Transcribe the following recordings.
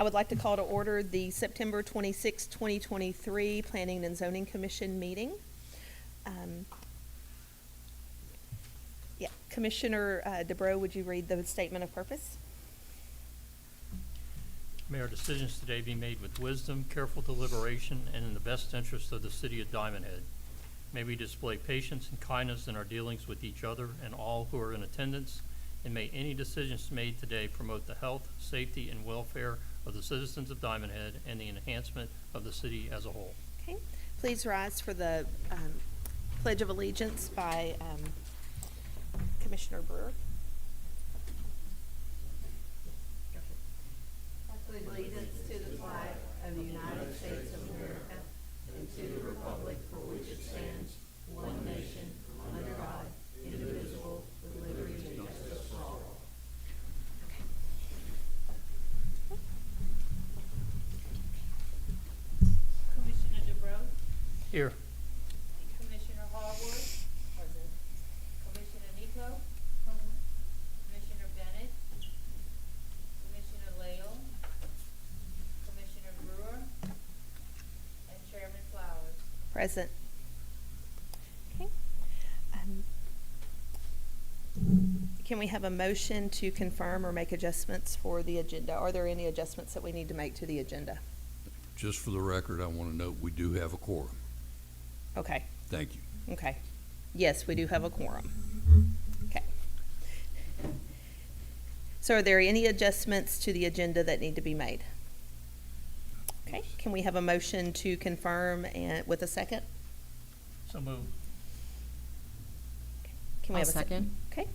I would like to call to order the September 26, 2023 Planning and Zoning Commission meeting. Commissioner DeBrow, would you read the statement of purpose? May our decisions today be made with wisdom, careful deliberation, and in the best interest of the city of Diamond Head. May we display patience and kindness in our dealings with each other and all who are in attendance, and may any decisions made today promote the health, safety, and welfare of the citizens of Diamond Head and the enhancement of the city as a whole. Okay, please rise for the Pledge of Allegiance by Commissioner Brewer. I pledge allegiance to the flag of the United States of America and to the republic for which it stands, one nation, under God, indivisible, with liberty and justice for all. Commissioner DeBrow, Here. Commissioner Harwood, Present. Commissioner Nico, Commissioner Bennett, Commissioner Lael, Commissioner Brewer, and Chairman Flowers. Present. Okay. Can we have a motion to confirm or make adjustments for the agenda? Are there any adjustments that we need to make to the agenda? Just for the record, I want to note we do have a quorum. Okay, Thank you. okay. Yes, we do have a quorum. Okay. So are there any adjustments to the agenda that need to be made? Okay, can we have a motion to confirm and with a second? So moved. Can we I'll have a second. Okay.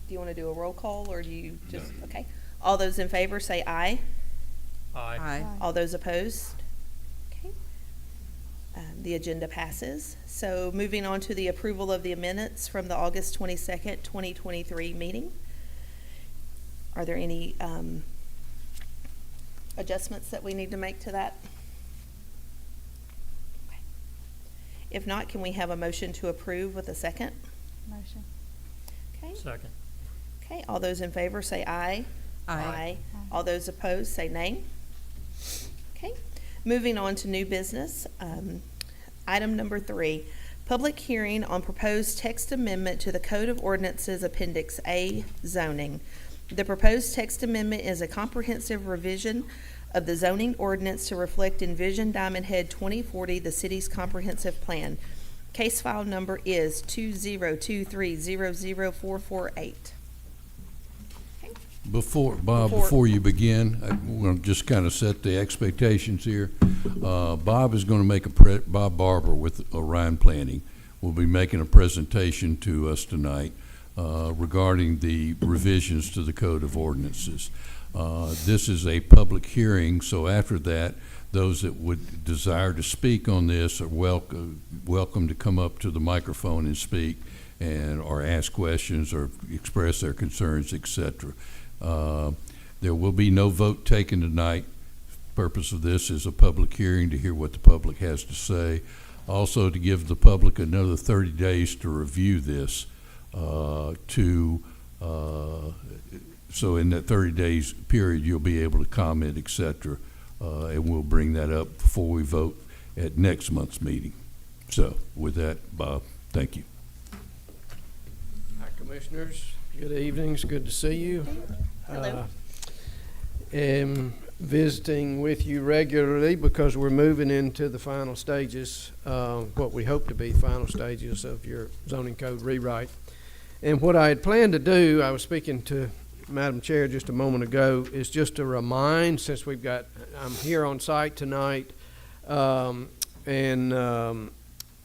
Do you want to do a roll call or do you just, okay. All those in favor say aye. Aye. Aye. All those opposed? Okay. The agenda passes. So moving on to the approval of the minutes from the August 22nd, 2023 meeting. Are there any adjustments that we need to make to that? Okay. If not, can we have a motion to approve with a second? Motion. Okay. Second. Okay, all those in favor say aye. Aye. All those opposed say nay. Okay, moving on to new business. Item number 3, public hearing on proposed text amendment to the Code of Ordinances Appendix A zoning. The proposed text amendment is a comprehensive revision of the zoning ordinance to reflect Envision Diamond Head 2040, the city's comprehensive plan. Case file number is 202300448. Bob, before you begin, I want to just kind of set the expectations here. Bob is going to make Bob Barber with Orion Planning will be making a presentation to us tonight regarding the revisions to the Code of Ordinances. This is a public hearing, so after that, those that would desire to speak on this are welcome to come up to the microphone and speak and or ask questions or express their concerns, etc. There will be no vote taken tonight. Purpose of this is a public hearing to hear what the public has to say. Also to give the public another 30 days to review this so in that 30 days period you'll be able to comment, etc. And we'll bring that up before we vote at next month's meeting. So with that, Bob, thank you. Hi, Commissioners. Good evening. It's good to see you. Hello. Am visiting with you regularly because we're moving into the final stages, what we hope to be final stages of your zoning code rewrite. And what I had planned to do, I was speaking to Madam Chair just a moment ago, is just to remind, since I'm here on site tonight,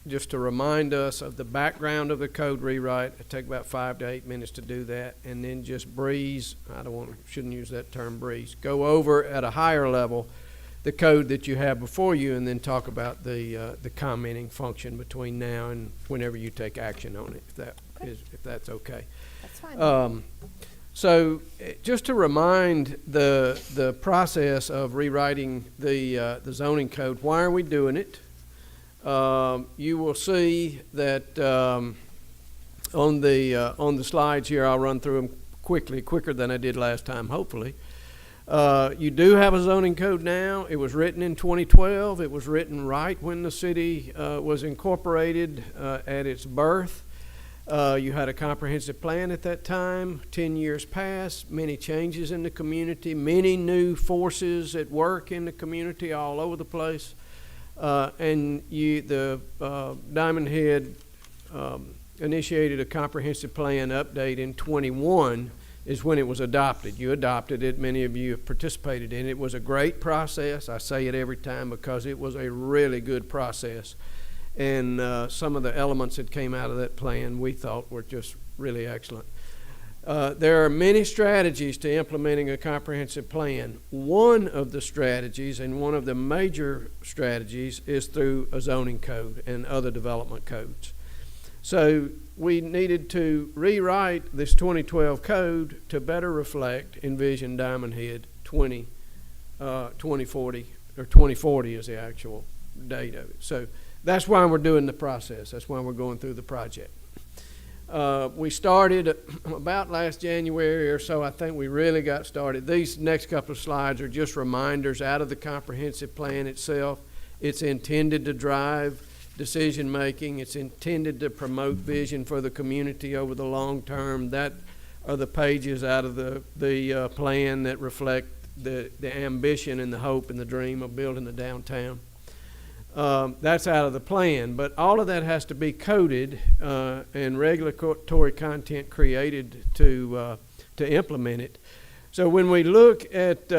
just to remind us of the background of the code rewrite. It take about 5 to 8 minutes to do that, and then just breeze. Shouldn't use that term breeze. Go over at a higher level the code that you have before you, and then talk about the commenting function between now and whenever you take action on it. If that's okay. That's fine. So just to remind the process of rewriting the zoning code, why are we doing it? You will see that on the slides here, I'll run through them quicker than I did last time, hopefully. You do have a zoning code now. It was written in 2012. It was written right when the city was incorporated at its birth. You had a comprehensive plan at that time. 10 years passed, many changes in the community, many new forces at work in the community all over the place. And the Diamond Head initiated a comprehensive plan update in 21 is when it was adopted. You adopted it. Many of you have participated in it. It was a great process. I say it every time because it was a really good process. And some of the elements that came out of that plan we thought were just really excellent. There are many strategies to implementing a comprehensive plan. One of the strategies, and one of the major strategies, is through a zoning code and other development codes. So we needed to rewrite this 2012 code to better reflect Envision Diamond Head 2040, or 2040 is the actual date of it. So that's why we're doing the process. That's why we're going through the project. We started about last January or so. I think we really got started. These next couple of slides are just reminders out of the comprehensive plan itself. It's intended to drive decision making. It's intended to promote vision for the community over the long term. That are the pages out of the plan that reflect the ambition and the hope and the dream of building the downtown. That's out of the plan, but all of that has to be coded and regulatory content created to implement it. So when we look at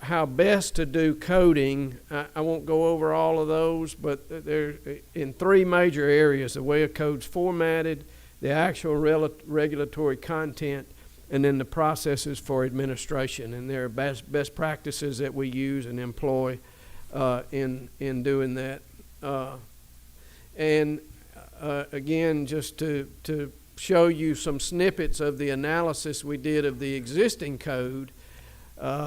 how best to do coding, I won't go over all of those, but they're in three major areas: the way a code's formatted, the actual regulatory content, and then the processes for administration. And there are best practices that we use and employ in doing that. Again, just to show you some snippets of the analysis we did of the existing code,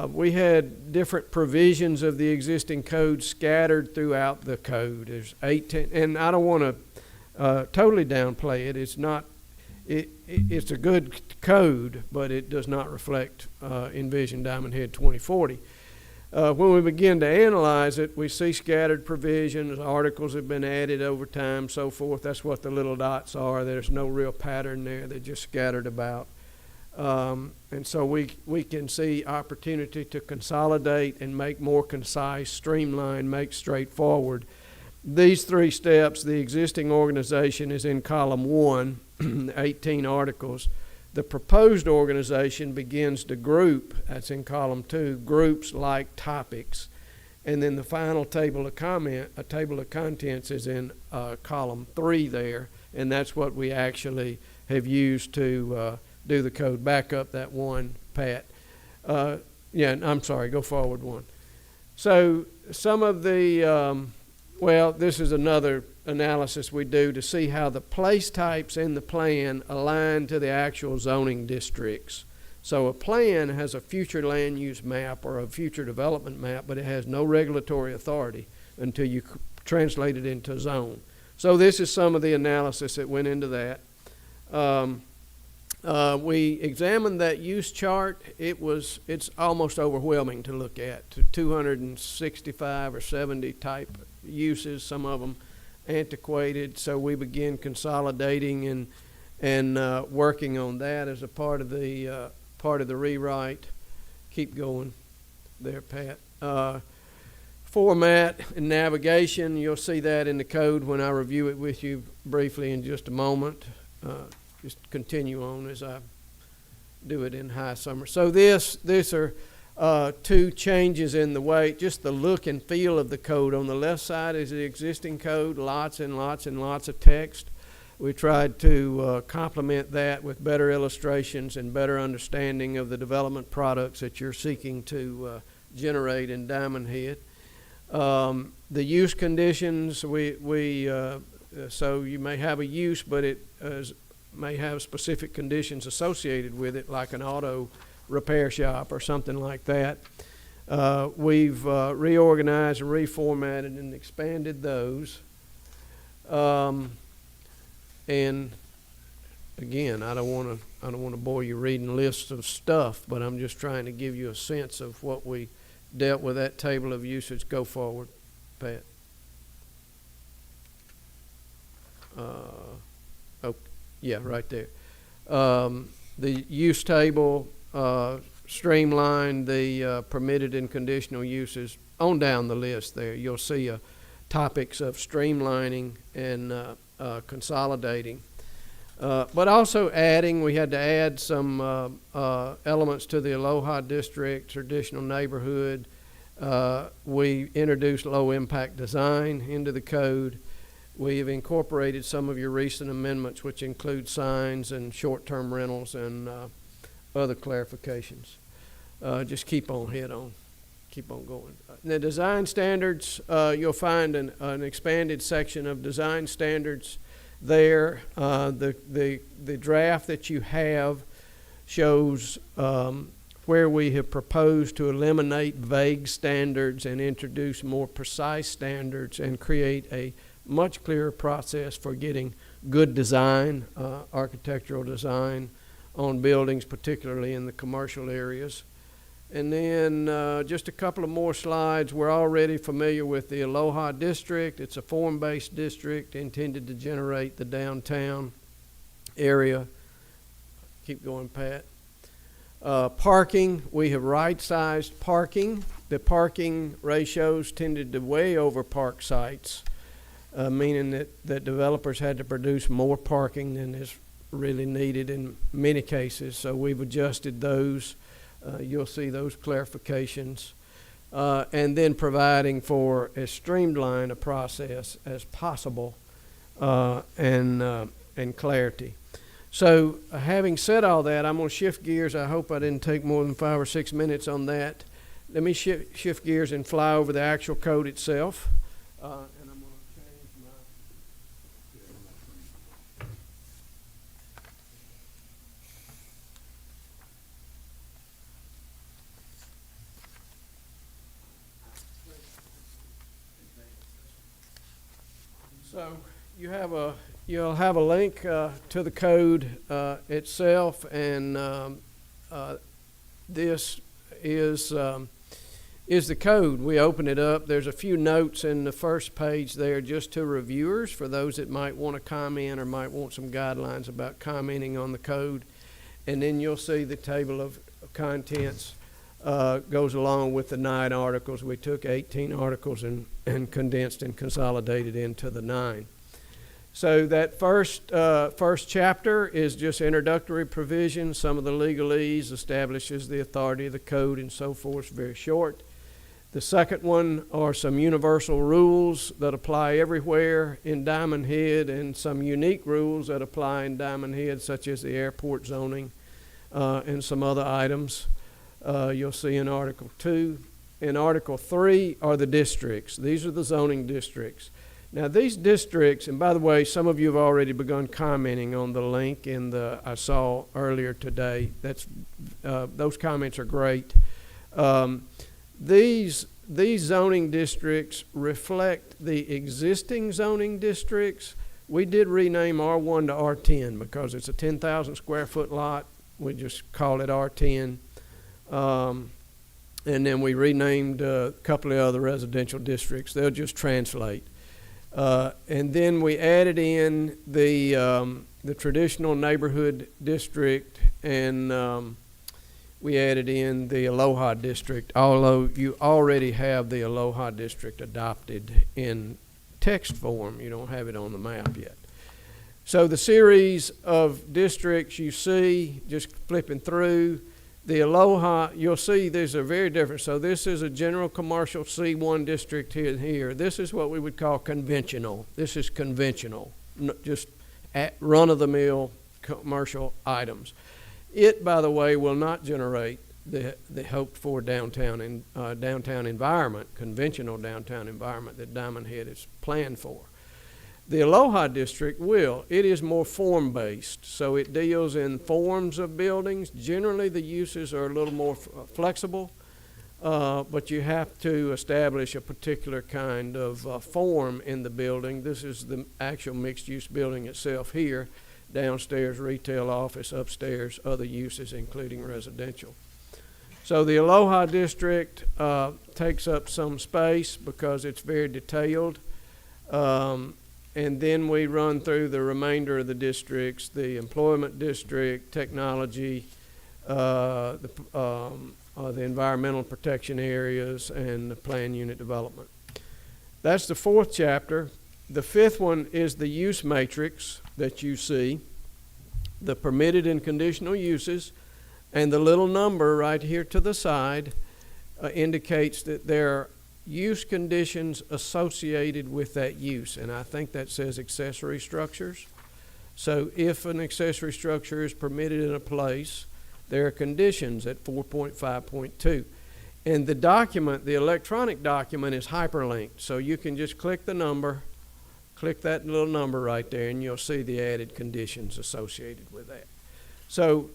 we had different provisions of the existing code scattered throughout the code. There's 18, and I don't want to totally downplay it. It's not. It's a good code, but it does not reflect Envision Diamond Head 2040. When we begin to analyze it, we see scattered provisions, articles have been added over time, so forth. That's what the little dots are. There's no real pattern there. They're just scattered about. And so we can see opportunity to consolidate and make more concise, streamline, make straightforward. These three steps, the existing organization is in column 1, 18 articles. The proposed organization begins to group, that's in column 2, groups like topics. And then the final table of contents is in column 3 there, and that's what we actually have used to do the code. Back up that one, Pat. Yeah, I'm sorry, go forward one. So some of the, this is another analysis we do to see how the place types in the plan align to the actual zoning districts. So a plan has a future land use map or a future development map, but it has no regulatory authority until you translate it into zone. So this is some of the analysis that went into that. We examined that use chart. It's almost overwhelming to look at. 265 or 70 type uses, some of them antiquated. So we begin consolidating and working on that as a part of the rewrite. Keep going there, Pat. Format and navigation, you'll see that in the code when I review it with you briefly in just a moment. Just continue on as I do it in high summer. So these are two changes in the way, just the look and feel of the code. On the left side is the existing code, lots and lots and lots of text. We tried to complement that with better illustrations and better understanding of the development products that you're seeking to generate in Diamond Head. The use conditions, so you may have a use, but it may have specific conditions associated with it, like an auto repair shop or something like that. We've reorganized and reformatted and expanded those. And again, I don't want to bore you reading lists of stuff, but I'm just trying to give you a sense of what we dealt with that table of usage. Go forward, Pat. Oh, yeah, right there. The use table streamlined the permitted and conditional uses on down the list there. You'll see topics of streamlining and consolidating. But also adding, we had to add some elements to the Aloha District, traditional neighborhood. We introduced low impact design into the code. We've incorporated some of your recent amendments, which include signs and short-term rentals and other clarifications. Just keep on going. The design standards, you'll find an expanded section of design standards there. The draft that you have shows where we have proposed to eliminate vague standards and introduce more precise standards and create a much clearer process for getting good design, architectural design on buildings, particularly in the commercial areas. And then just a couple of more slides. We're already familiar with the Aloha District. It's a form-based district intended to generate the downtown area. Keep going, Pat. Parking, we have right-sized parking. The parking ratios tended to way over park sites, meaning that developers had to produce more parking than is really needed in many cases. So we've adjusted those. You'll see those clarifications. And then providing for as streamlined a process as possible and clarity. So having said all that, I'm going to shift gears. I hope I didn't take more than 5 or 6 minutes on that. Let me shift gears and fly over the actual code itself. And I'm going to change my... So you'll have a link to the code itself, and this is the code. We open it up. There's a few notes in the first page there just to reviewers for those that might want to comment or might want some guidelines about commenting on the code. And then you'll see the table of contents goes along with the 9 articles. We took 18 articles and condensed and consolidated into the 9. So that first chapter is just introductory provisions. Some of the legalese establishes the authority of the code and so forth. Very short. The second one are some universal rules that apply everywhere in Diamond Head, and some unique rules that apply in Diamond Head, such as the airport zoning and some other items you'll see in Article 2. In Article 3 are the districts. These are the zoning districts. Now these districts, and by the way, some of you have already begun commenting on the link I saw earlier today. Those comments are great. These zoning districts reflect the existing zoning districts. We did rename R1 to R10 because it's a 10,000 square foot lot. We just call it R10. And then we renamed a couple of other residential districts. They'll just translate. And then we added in the traditional neighborhood district, and we added in the Aloha District, although you already have the Aloha District adopted in text form. You don't have it on the map yet. So the series of districts you see, just flipping through, the Aloha, you'll see these are very different. So this is a general commercial C1 district here. This is what we would call conventional. This is conventional, just run-of-the-mill commercial items. It, by the way, will not generate the hoped-for downtown environment, conventional downtown environment that Diamond Head is planned for. The Aloha District will. It is more form-based, so it deals in forms of buildings. Generally, the uses are a little more flexible, but you have to establish a particular kind of form in the building. This is the actual mixed-use building itself here. downstairs retail office, upstairs other uses including residential. So the Aloha District takes up some space because it's very detailed. And then we run through the remainder of the districts, the employment district, technology, the environmental protection areas, and the plan unit development. That's the fourth chapter. The fifth one is the use matrix that you see, the permitted and conditional uses, and the little number right here to the side indicates that there are use conditions associated with that use, and I think that says accessory structures. So if an accessory structure is permitted in a place, there are conditions at 4.5.2. And the document, the electronic document, is hyperlinked, so you can just click the number, click that little number right there, and you'll see the added conditions associated with that. So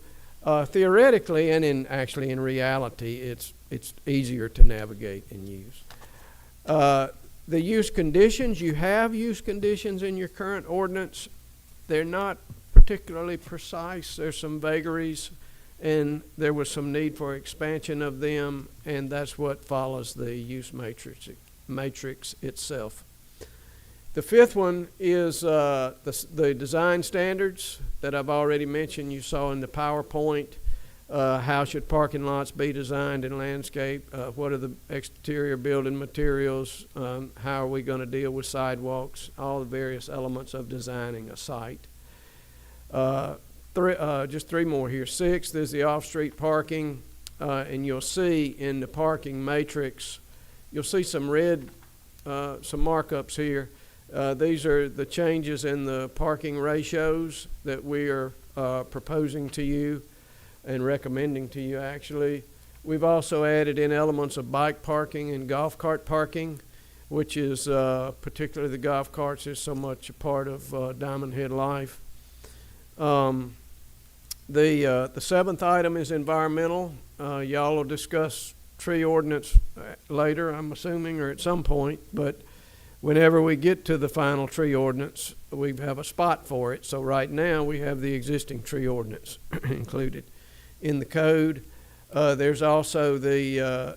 theoretically, and in reality, it's easier to navigate and use. The use conditions, you have use conditions in your current ordinance. They're not particularly precise. There's some vagaries, and there was some need for expansion of them, and that's what follows the use matrix itself. The fifth one is the design standards that I've already mentioned. You saw in the PowerPoint. How should parking lots be designed and landscaped? What are the exterior building materials? How are we going to deal with sidewalks? All the various elements of designing a site. Just three more here. Sixth is the off-street parking, and you'll see in the parking matrix, you'll see some red, some markups here. These are the changes in the parking ratios that we are proposing to you and recommending to you, actually. We've also added in elements of bike parking and golf cart parking, which is particularly the golf carts is so much a part of Diamond Head life. The seventh item is environmental. Y'all will discuss tree ordinance later, I'm assuming, or at some point, but whenever we get to the final tree ordinance, we have a spot for it. So right now we have the existing tree ordinance included in the code. There's also the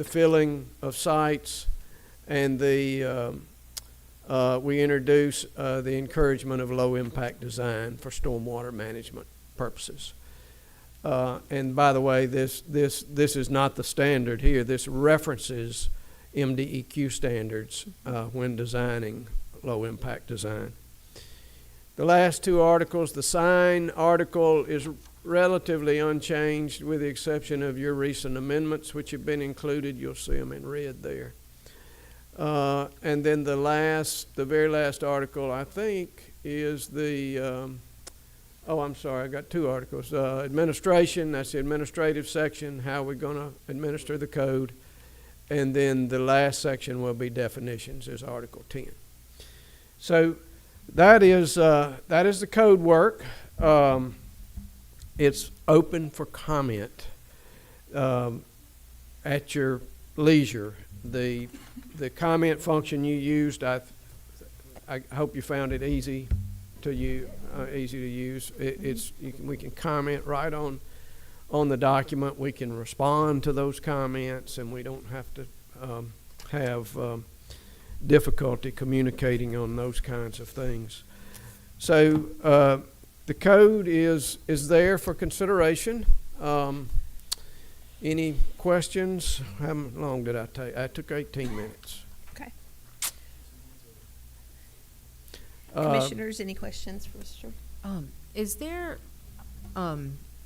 filling of sites, and we introduce the encouragement of low impact design for stormwater management purposes. And by the way, this is not the standard here. This references MDEQ standards when designing low impact design. The last two articles, the sign article is relatively unchanged with the exception of your recent amendments which have been included. You'll see them in red there. And then the very last article, I think, is the, I'm sorry, I got two articles. Administration, that's the administrative section, how we're going to administer the code. And then the last section will be definitions, is Article 10. So that is the code work. It's open for comment at your leisure. The comment function you used, I hope you found it easy to use. We can comment right on the document. We can respond to those comments, and we don't have to have difficulty communicating on those kinds of things. So the code is there for consideration. Any questions? How long did I take? I took 18 minutes. Okay. Commissioners, any questions for Mr.? Is there, I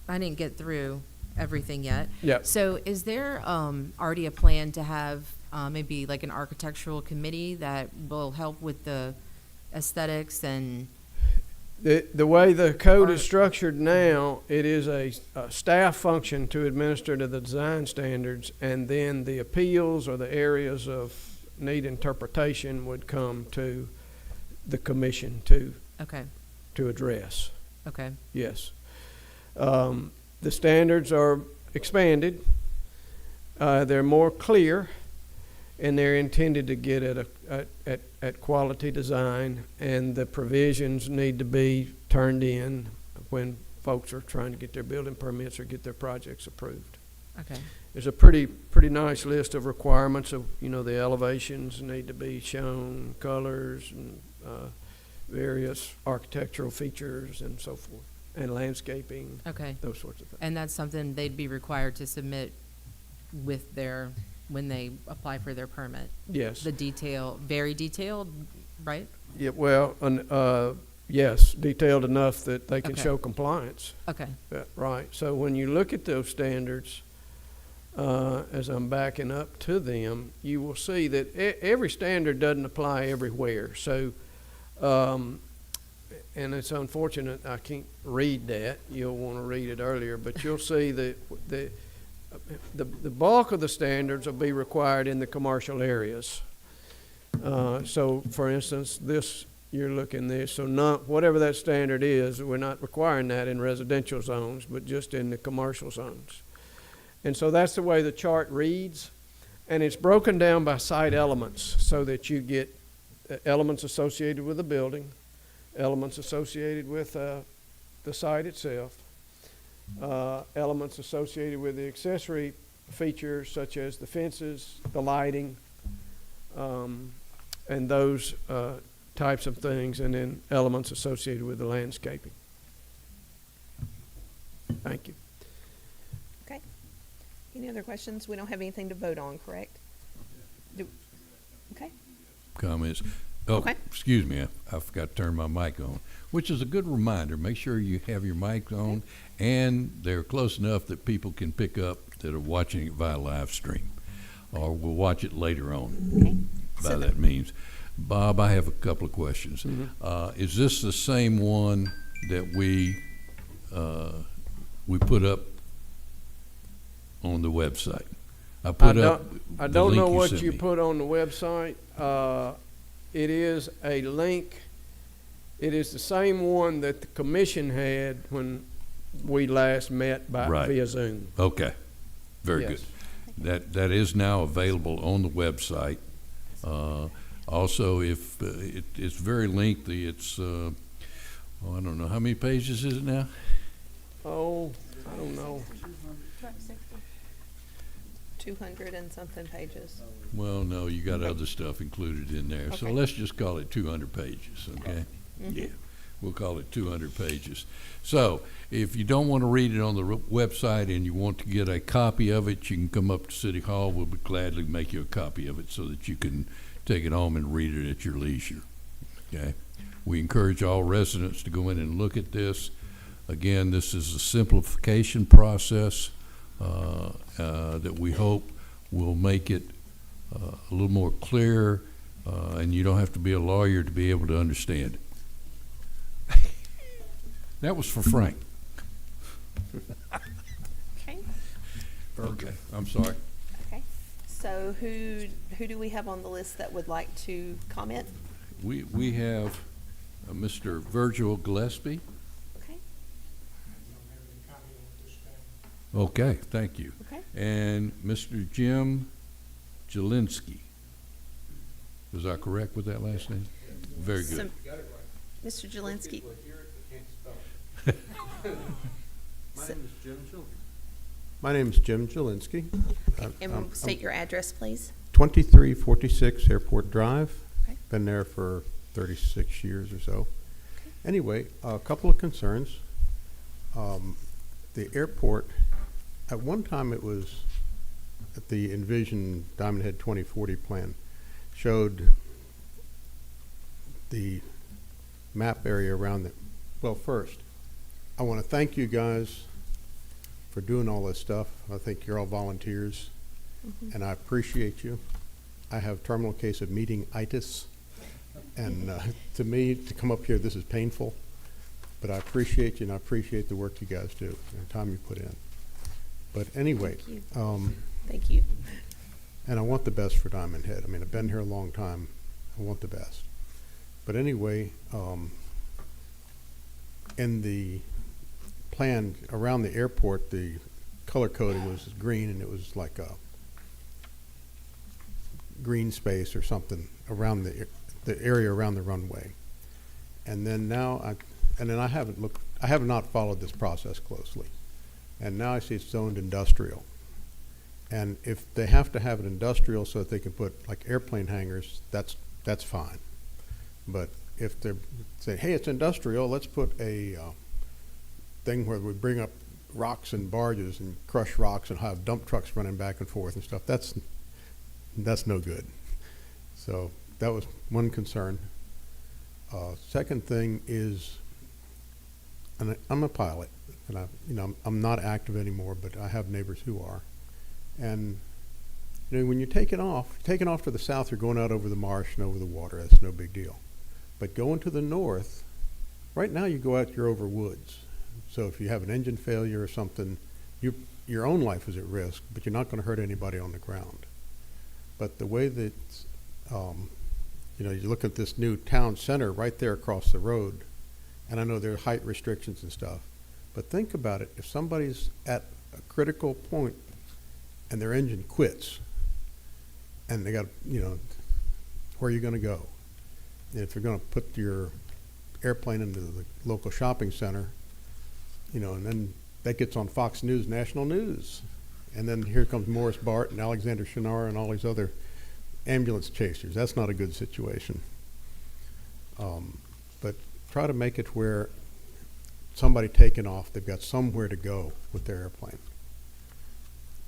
didn't get through everything yet. Yeah. So is there already a plan to have maybe like an architectural committee that will help with the aesthetics and? The way the code is structured now, it is a staff function to administer to the design standards, and then the appeals or the areas of need interpretation would come to the commission to address. Okay. Yes. The standards are expanded. They're more clear. and they're intended to get at quality design, and the provisions need to be turned in when folks are trying to get their building permits or get their projects approved. Okay. There's a pretty nice list of requirements of, the elevations need to be shown, colors, and various architectural features and so forth, and landscaping, Okay. those sorts of things. And that's something they'd be required to submit with when they apply for their permit? Yes. The detail, very detailed, right? Yeah, well, yes, detailed enough that they can Okay. show compliance. Okay. Right. So when you look at those standards, as I'm backing up to them, you will see that every standard doesn't apply everywhere. So, and it's unfortunate I can't read that. You'll want to read it earlier, but you'll see that the bulk of the standards will be required in the commercial areas. So, for instance, you're looking this, so whatever that standard is, we're not requiring that in residential zones, but just in the commercial zones. And so that's the way the chart reads, and it's broken down by site elements so that you get elements associated with the building, elements associated with the site itself, elements associated with the accessory features such as the fences, the lighting, and those types of things, and then elements associated with the landscaping. Thank you. Okay. Any other questions? We don't have anything to vote on, correct? Okay. Comments? Oh, Okay. excuse me, I forgot to turn my mic on, which is a good reminder. Make sure you have your mic on, and they're close enough that people can pick up that are watching it via live stream, or will watch it later on. Okay. By So that means. Bob, I have a couple of questions. Is this the same one that we put up on the website? I I the don't know link what sent you me. put on the website. It is a link. It is the same one that the commission had when we last met Right. via Zoom. Okay, very Yes. good. That is now available on the website. Also, if it's very lengthy, it's I don't know, how many pages is it now? Oh, I don't know. 200 and something pages. Well, no, you got other stuff included in there, so Okay. let's just call it 200 pages, okay? Yeah, we'll call it 200 pages. So, if you don't want to read it on the website and you want to get a copy of it, you can come up to City Hall. We'll gladly make you a copy of it so that you can take it home and read it at your leisure, okay? We encourage all residents to go in and look at this. Again, this is a simplification process that we hope will make it a little more clear, and you don't have to be a lawyer to be able to understand it. That was for Frank. Okay. Okay, I'm sorry. Okay. So who do we have on the list that would like to comment? We have Mr. Virgil Gillespie. Okay. Okay, thank you. Okay. And Mr. Jim Jelinski. Was I correct with that last name? Very good. Mr. Jelinski. My name is Jim Jelinski. And state your address, please. 2346 Airport Drive. Okay. Been there for 36 years or so. Anyway, a couple of concerns. The airport, at one time it was, at the Envision Diamond Head 2040 plan, showed the map area around it. Well, first, I want to thank you guys for doing all this stuff. I think you're all volunteers, and I appreciate you. I have terminal case of meeting-itis, and to me, to come up here, this is painful, but I appreciate you, and I appreciate the work you guys do, and the time you put in. But anyway, Thank you. Thank you. and I want the best for Diamond Head. I mean, I've been here a long time. I want the best. But anyway, in the plan around the airport, the color coding was green, and it was like a green space or something around the area around the runway. And then I have not followed this process closely. And now I see it's zoned industrial. And if they have to have it industrial so that they can put like airplane hangars, that's fine. But if they're saying, hey, it's industrial, let's put a thing where we bring up rocks and barges and crush rocks and have dump trucks running back and forth and stuff, that's no good. So that was one concern. Second thing is, and I'm a pilot, and I'm not active anymore, but I have neighbors who are. And when you're taking off to the south, you're going out over the marsh and over the water. That's no big deal. But going to the north, right now you go out, you're over woods. So if you have an engine failure or something, your own life is at risk, but you're not going to hurt anybody on the ground. But the way that, you look at this new town center right there across the road, and I know there are height restrictions and stuff, but think about it. If somebody's at a critical point and their engine quits, and they got, where are you going to go? And if you're going to put your airplane into the local shopping center, and then that gets on Fox News, national news. And then here comes Morris Bart and Alexander Shinar and all these other ambulance chasers. That's not a good situation. But try to make it where somebody taking off, they've got somewhere to go with their airplane.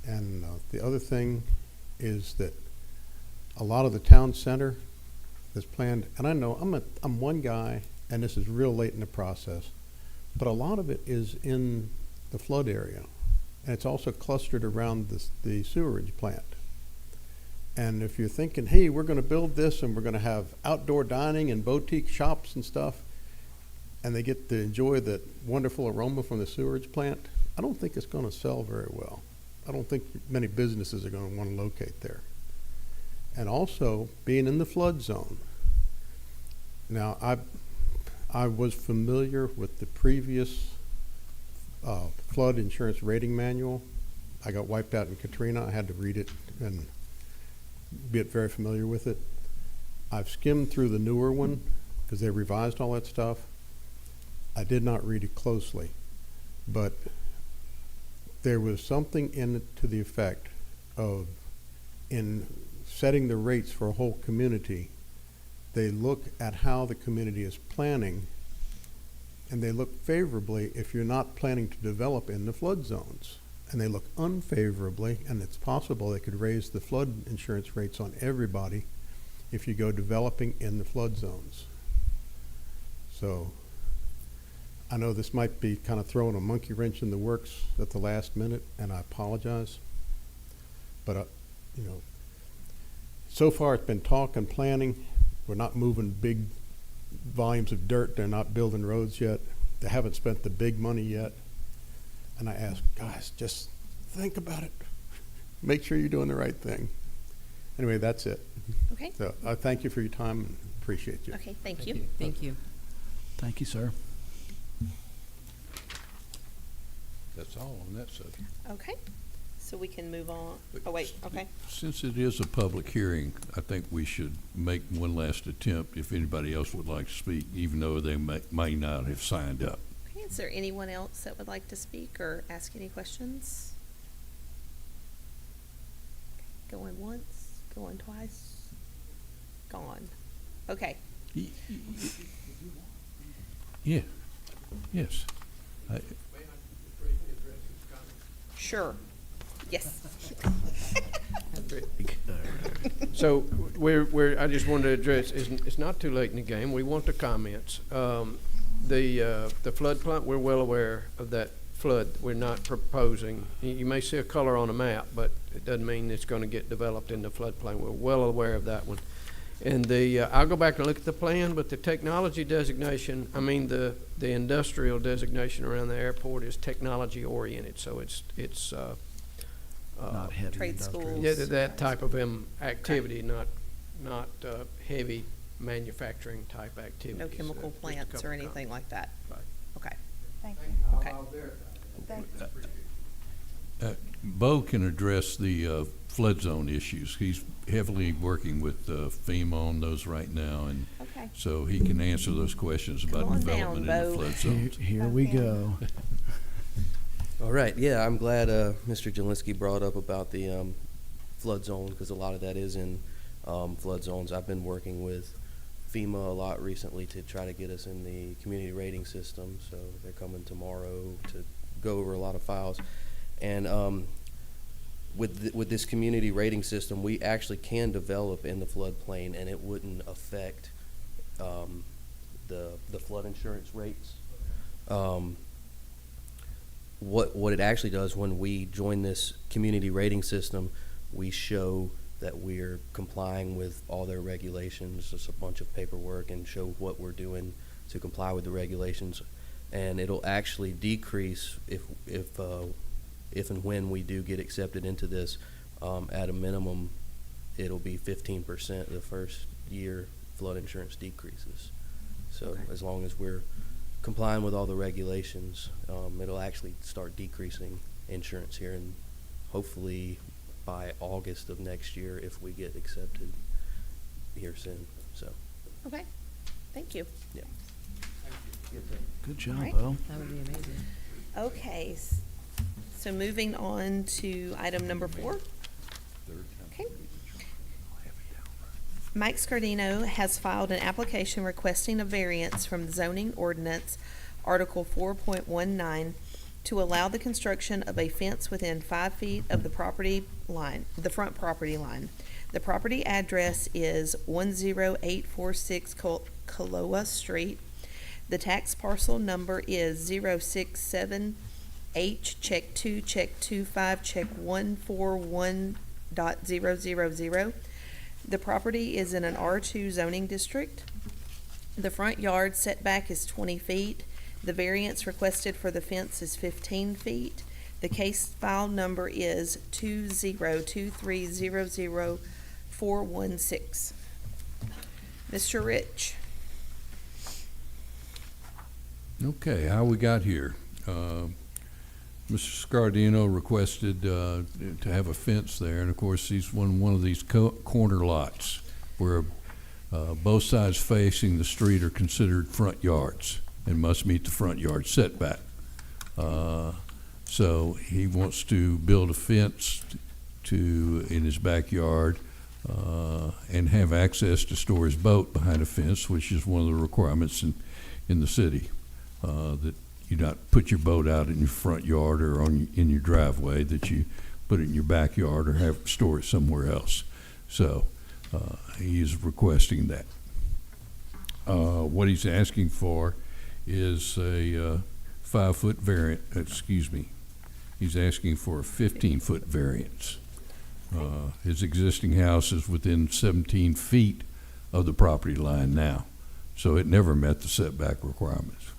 And the other thing is that a lot of the town center is planned, and I know I'm one guy, and this is real late in the process, but a lot of it is in the flood area, and it's also clustered around the sewerage plant. And if you're thinking, hey, we're going to build this and we're going to have outdoor dining and boutique shops and stuff, and they get to enjoy the wonderful aroma from the sewerage plant, I don't think it's going to sell very well. I don't think many businesses are going to want to locate there. And also, being in the flood zone. Now, I was familiar with the previous flood insurance rating manual. I got wiped out in Katrina. I had to read it and get very familiar with it. I've skimmed through the newer one because they revised all that stuff. I did not read it closely, but there was something in it to the effect of, in setting the rates for a whole community, they look at how the community is planning, and they look favorably if you're not planning to develop in the flood zones. And they look unfavorably, and it's possible they could raise the flood insurance rates on everybody if you go developing in the flood zones. So I know this might be kind of throwing a monkey wrench in the works at the last minute, and I apologize. But, so far it's been talk and planning. We're not moving big volumes of dirt. They're not building roads yet. They haven't spent the big money yet. And I ask, guys, just think about it. Make sure you're doing the right thing. Anyway, that's it. Okay. So I thank you for your time and appreciate you. Okay, thank you. Thank you. Thank you, sir. That's all on that subject. Okay, so we can move on. Oh, wait, okay. Since it is a public hearing, I think we should make one last attempt if anybody else would like to speak, even though they may not have signed up. Okay, is there anyone else that would like to speak or ask any questions? Going once, going twice, gone. Okay, Yeah, yes. sure. Yes. So I just wanted to address, it's not too late in the game. We want the comments. The flood plain, we're well aware of that flood. We're not proposing, you may see a color on a map, but it doesn't mean it's going to get developed in the floodplain. We're well aware of that one. And I'll go back and look at the plan, but the technology designation, the industrial designation around the airport is technology oriented. So it's Not heavy Trade industrial. schools. yeah, that type of activity, not heavy manufacturing type activity. No chemical plants or anything like that? Right. Okay, Thank you. okay. Bo can address the flood zone issues. He's heavily working with FEMA on those right now, and Okay. so he can answer those questions about Come on down, development in the Bo. flood zones. Here we go. All right, yeah, I'm glad Mr. Jelinski brought up about the flood zone, because a lot of that is in flood zones. I've been working with FEMA a lot recently to try to get us in the community rating system, so they're coming tomorrow to go over a lot of files. And with this community rating system, we actually can develop in the floodplain, and it wouldn't affect the flood insurance rates. What it actually does, when we join this community rating system, we show that we're complying with all their regulations, just a bunch of paperwork, and show what we're doing to comply with the regulations. And it'll actually decrease if and when we do get accepted into this. At a minimum, it'll be 15% the first year flood insurance decreases. So Okay. as long as we're complying with all the regulations, it'll actually start decreasing insurance here, and hopefully by August of next year, if we get accepted here soon. So, Okay, thank you. yeah. Good job, Alright. Bo. That would be amazing. Okay, so moving on to item number 4. Okay. Mike Scardino has filed an application requesting a variance from the zoning ordinance, Article 4.19, to allow the construction of a fence within 5 feet of the property line, the front property line. The property address is 10846 Kaloa Street. The tax parcel number is 067H, check 2, check 25, check 141.000. The property is in an R2 zoning district. The front yard setback is 20 feet. The variance requested for the fence is 15 feet. The case file number is 202300416. Mr. Rich. Okay, how we got here? Mr. Scardino requested to have a fence there, and of course, he's one of these corner lots where both sides facing the street are considered front yards and must meet the front yard setback. So he wants to build a fence in his backyard and have access to store his boat behind a fence, which is one of the requirements in the city, that you not put your boat out in your front yard or in your driveway, that you put it in your backyard or store it somewhere else. So he is requesting that. What he's asking for is a 5-foot variant, he's asking for a 15-foot variance. His existing house is within 17 feet of the property line now, so it never met the setback requirements.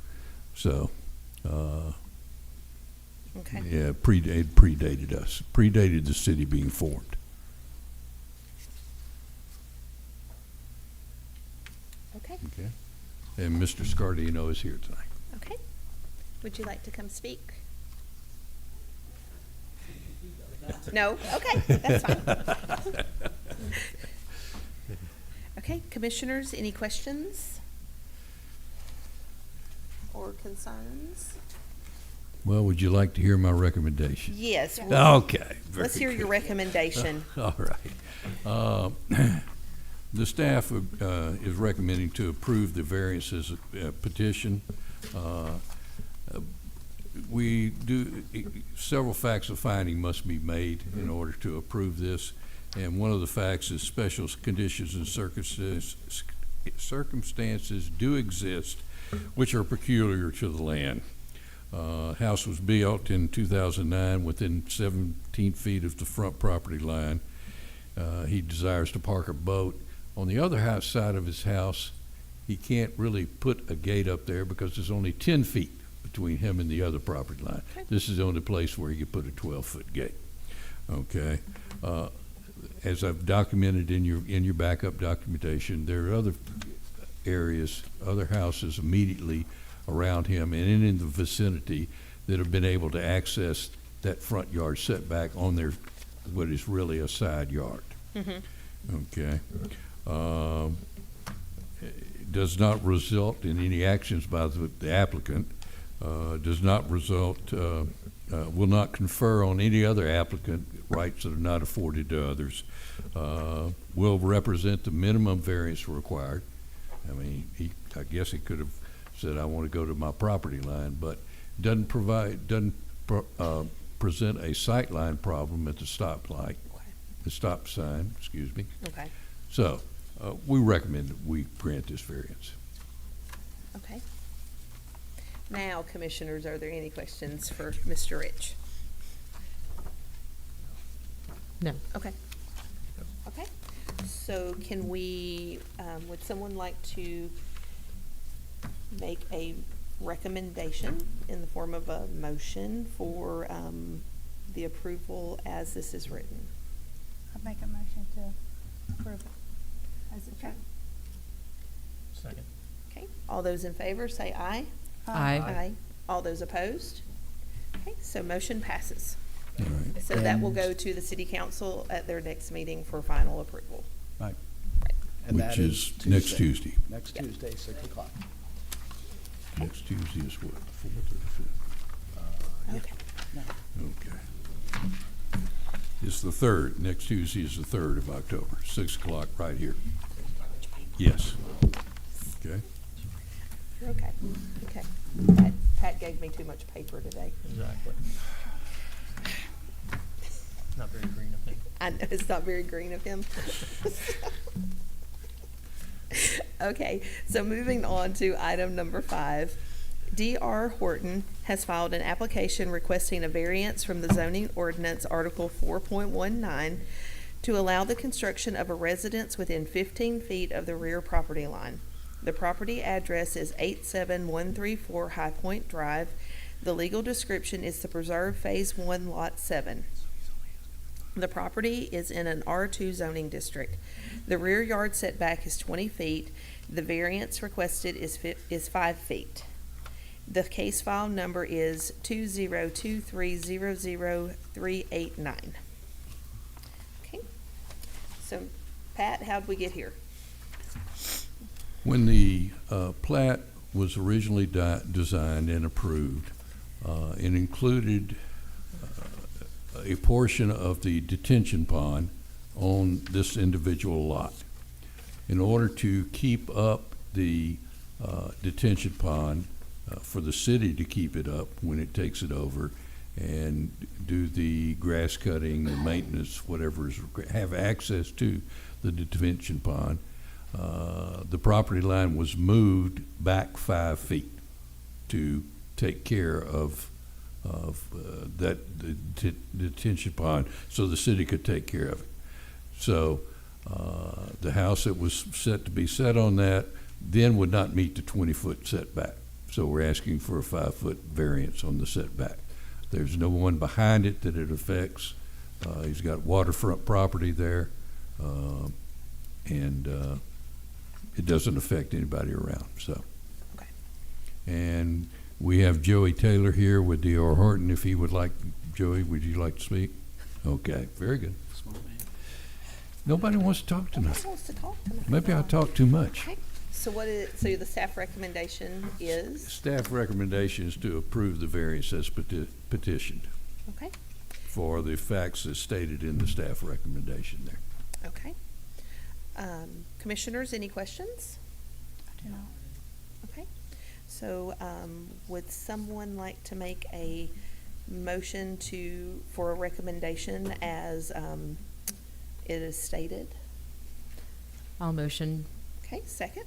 So, Okay. yeah, it predated us, predated the city being formed. Okay. Okay. And Mr. Scardino is here tonight. Okay. Would you like to come speak? No? Okay, that's fine. Okay, commissioners, any questions or concerns? Well, would you like to hear my recommendation? Yes. Okay. very Let's hear your good. recommendation. All right. The staff is recommending to approve the variances petition. We do, several facts of finding must be made in order to approve this, and one of the facts is special conditions and circumstances do exist which are peculiar to the land. House was built in 2009 within 17 feet of the front property line. He desires to park a boat. On the other side of his house, he can't really put a gate up there because there's only 10 feet between him and the other property line. Okay. This is the only place where he could put a 12-foot gate. Okay. As I've documented in your backup documentation, there are other areas, other houses immediately around him and in the vicinity that have been able to access that front yard setback on their, what is really a side yard. Okay. Does not result in any actions by the applicant, does not result, will not confer on any other applicant rights that are not afforded to others, will represent the minimum variance required. I mean, I guess he could have said, I want to go to my property line, but doesn't present a sightline problem at the stoplight, the stop sign, excuse me. Okay, So, we recommend that we grant this variance. okay. Now, commissioners, are there any questions for Mr. Rich? No. Okay. Okay, so can we, would someone like to make a recommendation in the form of a motion for, the approval as this is written? I'll make a motion to approve it as it's written. Second. Okay, all those in favor say aye. Aye. All those opposed? Okay, so motion passes. All right. So that will And- go to the city council at their next meeting for final approval. Right. And that Which is next Tuesday. Next Yep. Tuesday, 6 o'clock. Next Tuesday is what, the 4th or the 5th? Okay. Okay. It's the 3rd. Next Tuesday is the 3rd of October, 6 o'clock right here. Yes. Okay. You're okay. Okay. Pat gave me too much paper today. Exactly. Not very green of me. I know it's not very green of him. Okay, so moving on to item number 5. D.R. Horton has filed an application requesting a variance from the zoning ordinance Article 4.19 to allow the construction of a residence within 15 feet of the rear property line. The property address is 87134 High Point Drive. The legal description is the Preserve Phase 1, Lot 7. The property is in an R2 zoning district. The rear yard setback is 20 feet. The variance requested is 5 feet. The case file number is 202300389. Okay, so Pat, how'd we get here? When the plat was originally designed and approved, it included a portion of the detention pond on this individual lot. In order to keep up the detention pond, for the city to keep it up when it takes it over and do the grass cutting, the maintenance, whatever is, have access to the detention pond, the property line was moved back 5 feet to take care of that detention pond, so the city could take care of it. So the house that was set to be set on that then would not meet the 20-foot setback. So we're asking for a 5-foot variance on the setback. There's no one behind it that it affects. He's got waterfront property there, and it doesn't affect anybody around, so. Okay. And we have Joey Taylor here with D.R. Horton. If he would like, Joey, would you like to speak? Okay, very good. Nobody wants to talk tonight. Who wants to talk tonight? Maybe I talk too much. Okay, so so the staff recommendation is, Staff recommendation is to approve the variance as petitioned okay, for the facts as stated in the staff recommendation there. okay. Commissioners, any questions? I do not. Okay, so, would someone like to make a motion for a recommendation as, it is stated? I'll motion. Okay, second?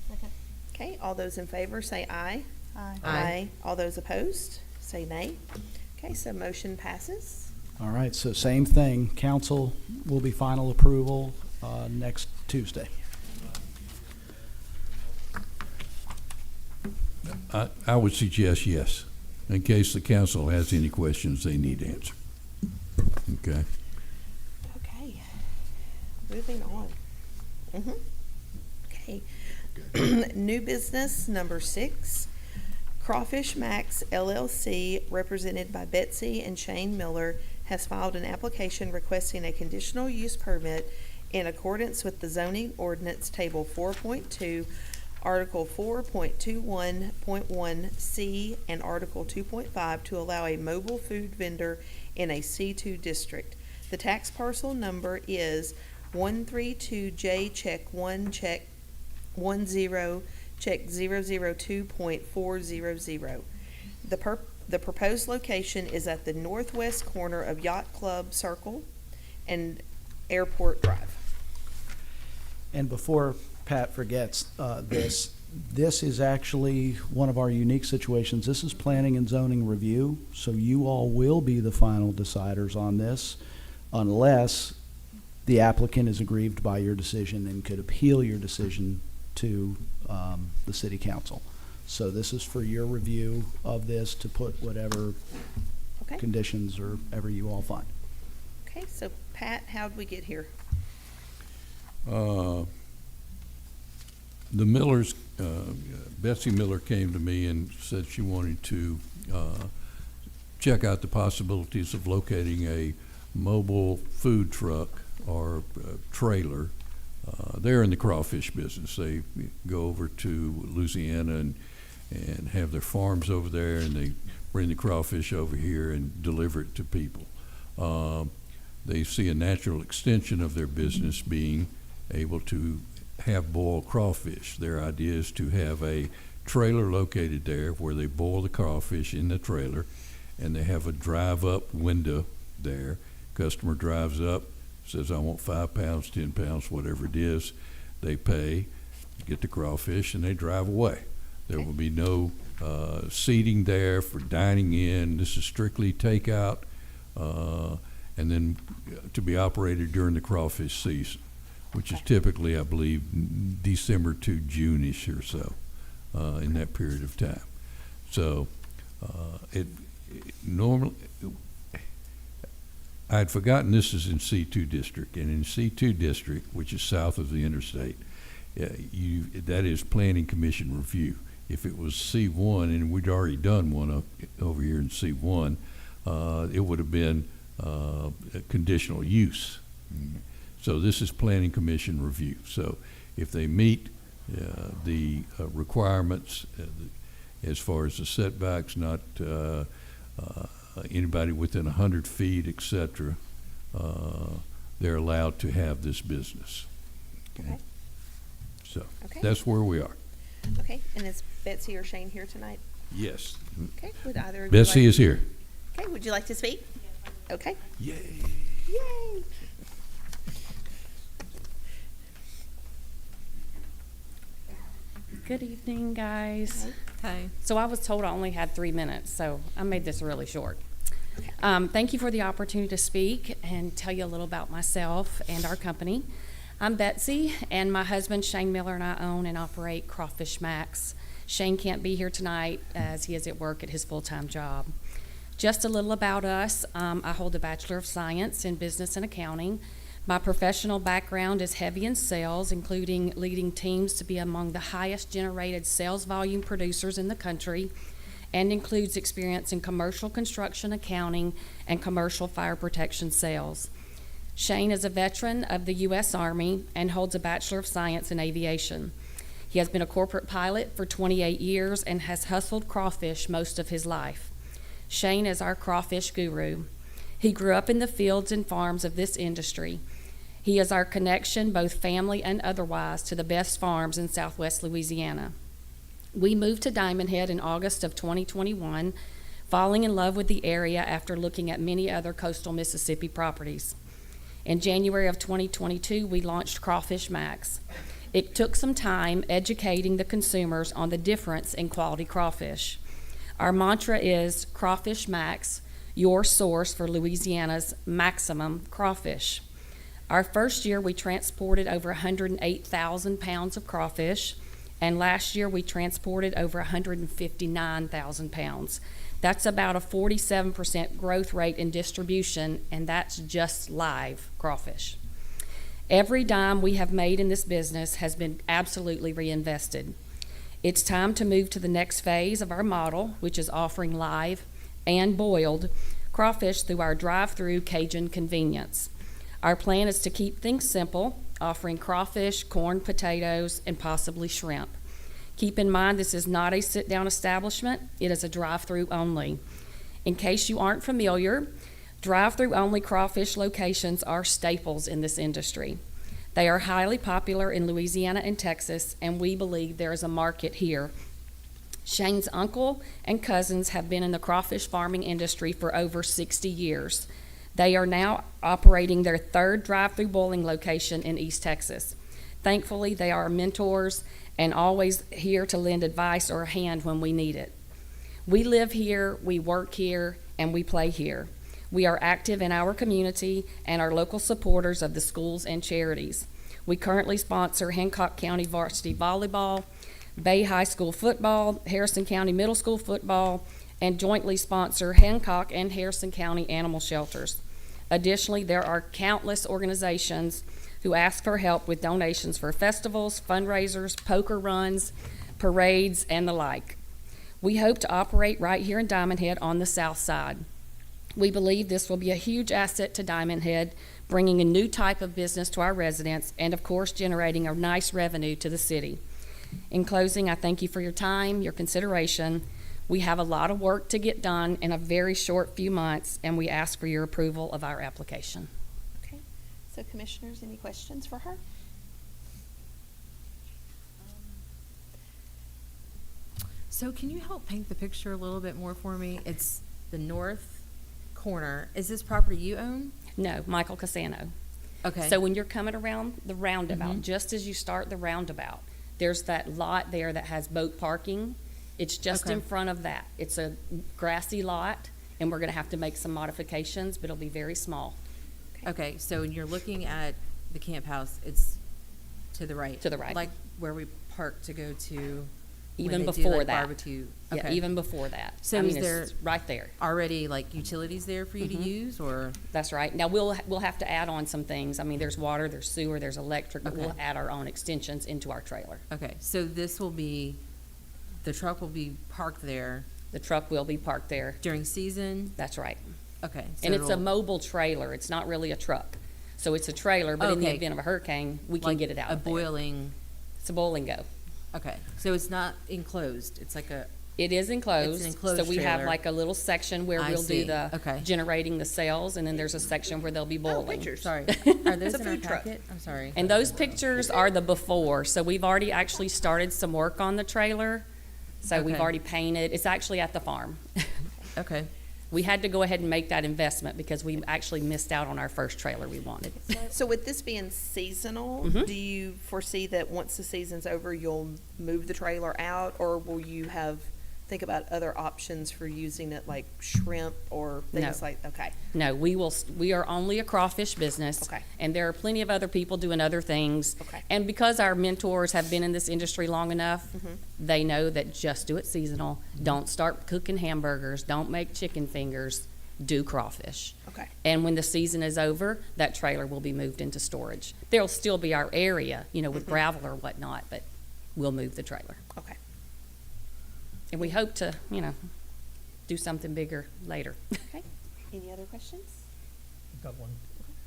Second. Okay, all those in favor say aye. Aye. Aye. All those opposed, say nay. Okay, so motion passes. All right, so same thing. Council will be final approval next Tuesday. I would suggest yes, in case the council has any questions they need answered. Okay? Okay, moving on. Okay. New business, number 6. Crawfish Max LLC, represented by Betsy and Shane Miller, has filed an application requesting a conditional use permit in accordance with the zoning ordinance table 4.2, Article 4.21.1C, and Article 2.5 to allow a mobile food vendor in a C2 district. The tax parcel number is 132J check 1 check 10 check 002.400. The proposed location is at the northwest corner of Yacht Club Circle and Airport Drive. And before Pat forgets this is actually one of our unique situations. This is planning and zoning review, so you all will be the final deciders on this unless the applicant is aggrieved by your decision and could appeal your decision to the city council. So this is for your review of this to put whatever Okay? conditions or ever you all find. Okay, so Pat, how'd we get here? The Millers, Betsy Miller came to me and said she wanted to check out the possibilities of locating a mobile food truck or trailer. They're in the crawfish business. They go over to Louisiana and have their farms over there, and they bring the crawfish over here and deliver it to people. They see a natural extension of their business being able to have boiled crawfish. Their idea is to have a trailer located there where they boil the crawfish in the trailer, and they have a drive-up window there. Customer drives up, says, I want 5 pounds, 10 pounds, whatever it is. They pay, get the crawfish, and they drive away. There will be no seating there for dining in. This is strictly takeout, and then to be operated during the crawfish season, which is typically, I believe, December to June-ish or so, in that period of time. So it normally, I'd forgotten this is in C2 district, and in C2 district, which is south of the interstate, that is planning commission review. If it was C1, and we'd already done one over here in C1, it would have been a conditional use. So this is planning commission review. So if they meet the requirements as far as the setbacks, not anybody within 100 feet, et cetera, they're allowed to have this business. Okay. So Okay. that's where we are. Okay, and is Betsy or Shane here tonight? Yes. Okay, would either of you Betsy like- is here. Okay, would you like to speak? Okay. Yay. Yay. Good evening, guys. Hi. So I was told I only had 3 minutes, so I made this really short. Thank you for the opportunity to speak and tell you a little about myself and our company. I'm Betsy, and my husband Shane Miller and I own and operate Crawfish Max. Shane can't be here tonight as he is at work at his full-time job. Just a little about us. I hold a Bachelor of Science in Business and Accounting. My professional background is heavy in sales, including leading teams to be among the highest generated sales volume producers in the country, and includes experience in commercial construction accounting and commercial fire protection sales. Shane is a veteran of the U.S. Army and holds a Bachelor of Science in Aviation. He has been a corporate pilot for 28 years and has hustled crawfish most of his life. Shane is our crawfish guru. He grew up in the fields and farms of this industry. He is our connection, both family and otherwise, to the best farms in Southwest Louisiana. We moved to Diamond Head in August of 2021, falling in love with the area after looking at many other coastal Mississippi properties. In January of 2022, we launched Crawfish Max. It took some time educating the consumers on the difference in quality crawfish. Our mantra is Crawfish Max, your source for Louisiana's maximum crawfish. Our first year, we transported over 108,000 pounds of crawfish, and last year we transported over 159,000 pounds. That's about a 47% growth rate in distribution, and that's just live crawfish. Every dime we have made in this business has been absolutely reinvested. It's time to move to the next phase of our model, which is offering live and boiled crawfish through our drive-through Cajun convenience. Our plan is to keep things simple, offering crawfish, corn, potatoes, and possibly shrimp. Keep in mind, this is not a sit-down establishment. It is a drive-through only. In case you aren't familiar, drive-through only crawfish locations are staples in this industry. They are highly popular in Louisiana and Texas, and we believe there is a market here. Shane's uncle and cousins have been in the crawfish farming industry for over 60 years. They are now operating their third drive-through boiling location in East Texas. Thankfully, they are mentors and always here to lend advice or a hand when we need it. We live here, we work here, and we play here. We are active in our community and are local supporters of the schools and charities. We currently sponsor Hancock County varsity volleyball, Bay High School football, Harrison County Middle School football, and jointly sponsor Hancock and Harrison County animal shelters. Additionally, there are countless organizations who ask for help with donations for festivals, fundraisers, poker runs, parades, and the like. We hope to operate right here in Diamond Head on the south side. We believe this will be a huge asset to Diamond Head, bringing a new type of business to our residents and, of course, generating a nice revenue to the city. In closing, I thank you for your time, your consideration. We have a lot of work to get done in a very short few months, and we ask for your approval of our application. Okay, so commissioners, any questions for her? So can you help paint the picture a little bit more for me? It's the north corner. Is this property you own? No, Michael Cassano. Okay. So when you're coming around the roundabout, just as you start the roundabout, there's that lot there that has boat parking. It's just Okay. in front of that. It's a grassy lot, and we're gonna have to make some modifications, but it'll be very small. Okay, so when you're looking at the camp house, it's to the right. To the right. Like where we park to go to. when Even they do, before like, that. Barbecue. Yeah, Okay. even before that. So I mean, is there- it's right there. Already like utilities there for you to use, or? That's right. Now, we'll have to add on some things. I mean, there's water, there's sewer, there's electric, but we'll Okay. add our own extensions into our trailer. Okay, so this will be, the truck will be parked there The truck will be parked there. during season? That's right. Okay. so And it's a it'll- mobile trailer. It's not really a truck. So it's a trailer, but in the Okay. event of a hurricane, we can like get it out a of there. boiling, It's a boil and go. okay, so it's not enclosed, it's like a, It is enclosed. enclosed So we have trailer. like a little section where I we'll do see. the Okay. generating the cells, and then there's a section where they'll be boiling. pictures. sorry, are those It's a in our food truck. packet? I'm sorry. And those pictures are the before, so we've already actually started some work on the trailer. So we've Okay. already painted, it's actually at the farm. Okay, We had to go ahead and make that investment because we actually missed out on our first trailer we wanted. So with this being seasonal, Mhm. do you foresee that once the season's over, you'll move the trailer out, or will you think about other options for using it, like shrimp or things No. like, okay, No, we are only a crawfish business. Okay. And there are plenty of other people doing other things. Okay. And because our mentors have been in this industry long enough, Mhm. they know that just do it seasonal. Don't start cooking hamburgers, don't make chicken fingers, do crawfish. okay, And when the season is over, that trailer will be moved into storage. There'll still be our area, with gravel or whatnot, but we'll move the trailer. okay. And we hope to, do something bigger later. Okay. Any other questions? Got one.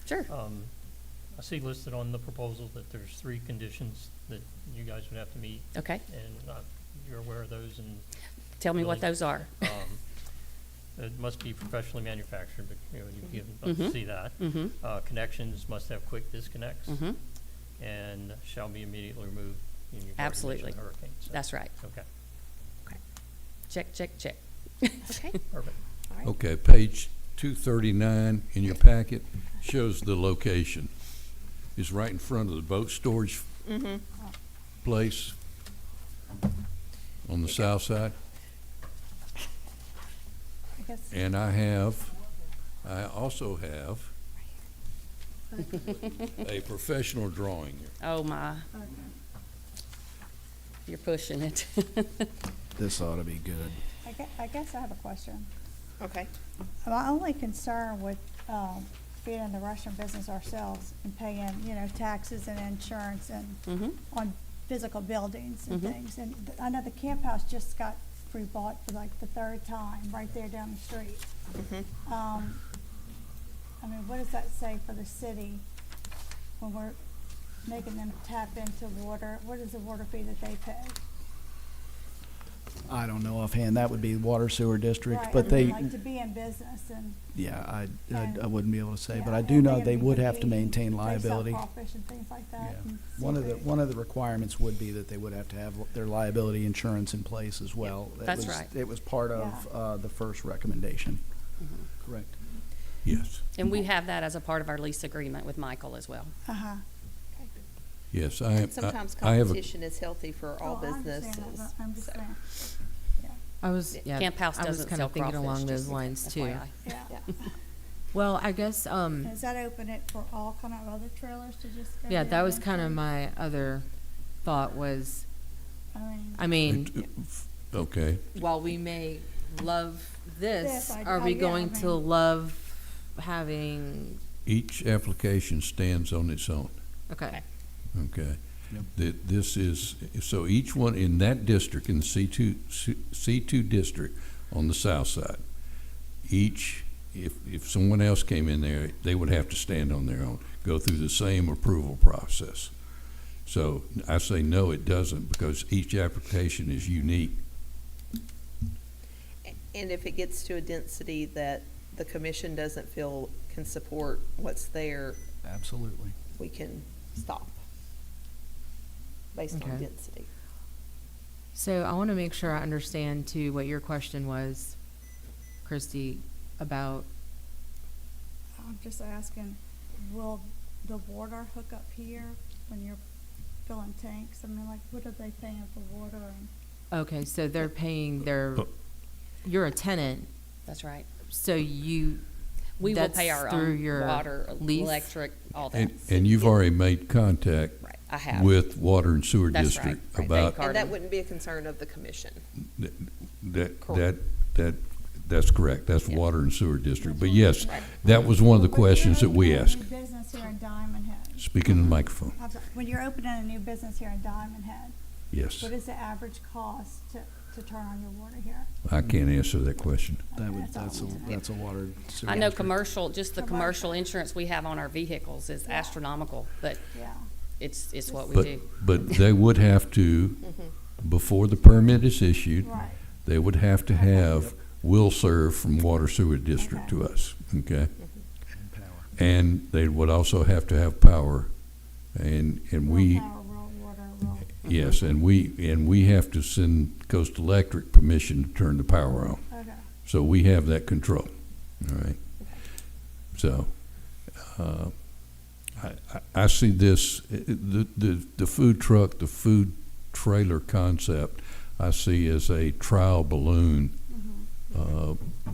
Sure. I see listed on the proposal that there's 3 conditions that you guys would have to meet, Okay. and you're aware of those, and Tell me what Really? those are. It must be professionally manufactured, but, you can Mhm. see that. Mm-hmm. Connections must have quick disconnects, Mm-hmm. and shall be immediately removed. And you've already Absolutely. mentioned hurricane, so- That's right. Okay, Check, check, check. Okay, perfect. all right. Okay, page 239 in your packet shows the location. It's right in front of the boat storage Mm-hmm. place on the south side. I guess, And I also have a professional drawing here. Oh, my. You're pushing it. This ought to be good. I guess I have a question. Okay, My only concern with, being in the restaurant business ourselves and paying, taxes and insurance and Mm-hmm. on physical buildings and Mhm. things. And I know the camp house just got rebought for like the third time, right there down the street. I mean, what does that say for the city when we're making them tap into water? What is the water fee that they pay? I don't know offhand, that would be water sewer district, Right, but I they, mean, like to be in business and. yeah, I And- wouldn't be able to say, but yeah, I do and know they they would have to be- maintain they sell liability. crawfish and things like that. Yeah. and One of seafood. the requirements would be that they would have to have their liability insurance in place as well. That That's was- right. It was part of, the first recommendation. Correct. Yes, And we have that as a part of our lease agreement with Michael as well. Uh-huh. yes, Sometimes I have a, competition is healthy for all Oh, I understand that, businesses. but I'm just so. saying, I was, yeah, Camp House I was doesn't kind sell of thinking crawfish, along those just lines too. FYI. yeah. Well, I guess, And does that open it for all kind of other trailers to just go yeah, there that was kind of eventually? my other thought was, I mean, I mean, okay, while we may love this, This, are we yeah, going I to mean- love having, each application stands on its own. okay, Okay. Yep. This is, so each one in that district, in the C2 district on the south side, each, if someone else came in there, they would have to stand on their own, go through the same approval process. So I say no, it doesn't, because each application is unique. And if it gets to a density that the commission doesn't feel can support what's there, Absolutely. we can stop based on Okay. density. so I want to make sure I understand too what your question was, Christy, about, I'm just asking, will the water hook up here when you're filling tanks? I mean, like, what are they paying for water and? okay, so they're paying their, you're a tenant, That's right. so you, We will that's pay our through own your water, lease? electric, all that. And you've already made contact Right, I have. with Water and Sewer That's District right, right. about Pardon? And that wouldn't be a concern of the commission. That's correct. That's Yeah. Water and Sewer District. But yes, Right. that was one of the When you're questions that we opening a asked. new business here in Diamond Head, Speaking in the microphone, I'm sorry, when you're opening a new business here in Diamond Head, yes. what is the average cost to turn on your water here? I can't answer that question. That's a water sewer. I know district. commercial, just the commercial Commercial. insurance we have on our vehicles is Yeah. astronomical, but Yeah. it's what we But, do. but they would have to, before the permit is issued, Right. they would have to have will serve from Water Sewer District to us, okay? And power. And they would also have to have power, and we, Real power, real water, real. yes, and we have to send Coast Electric permission to turn the power on. Okay. So we have that control, all right? So, I see this, the food truck, the food trailer concept, I see as a trial balloon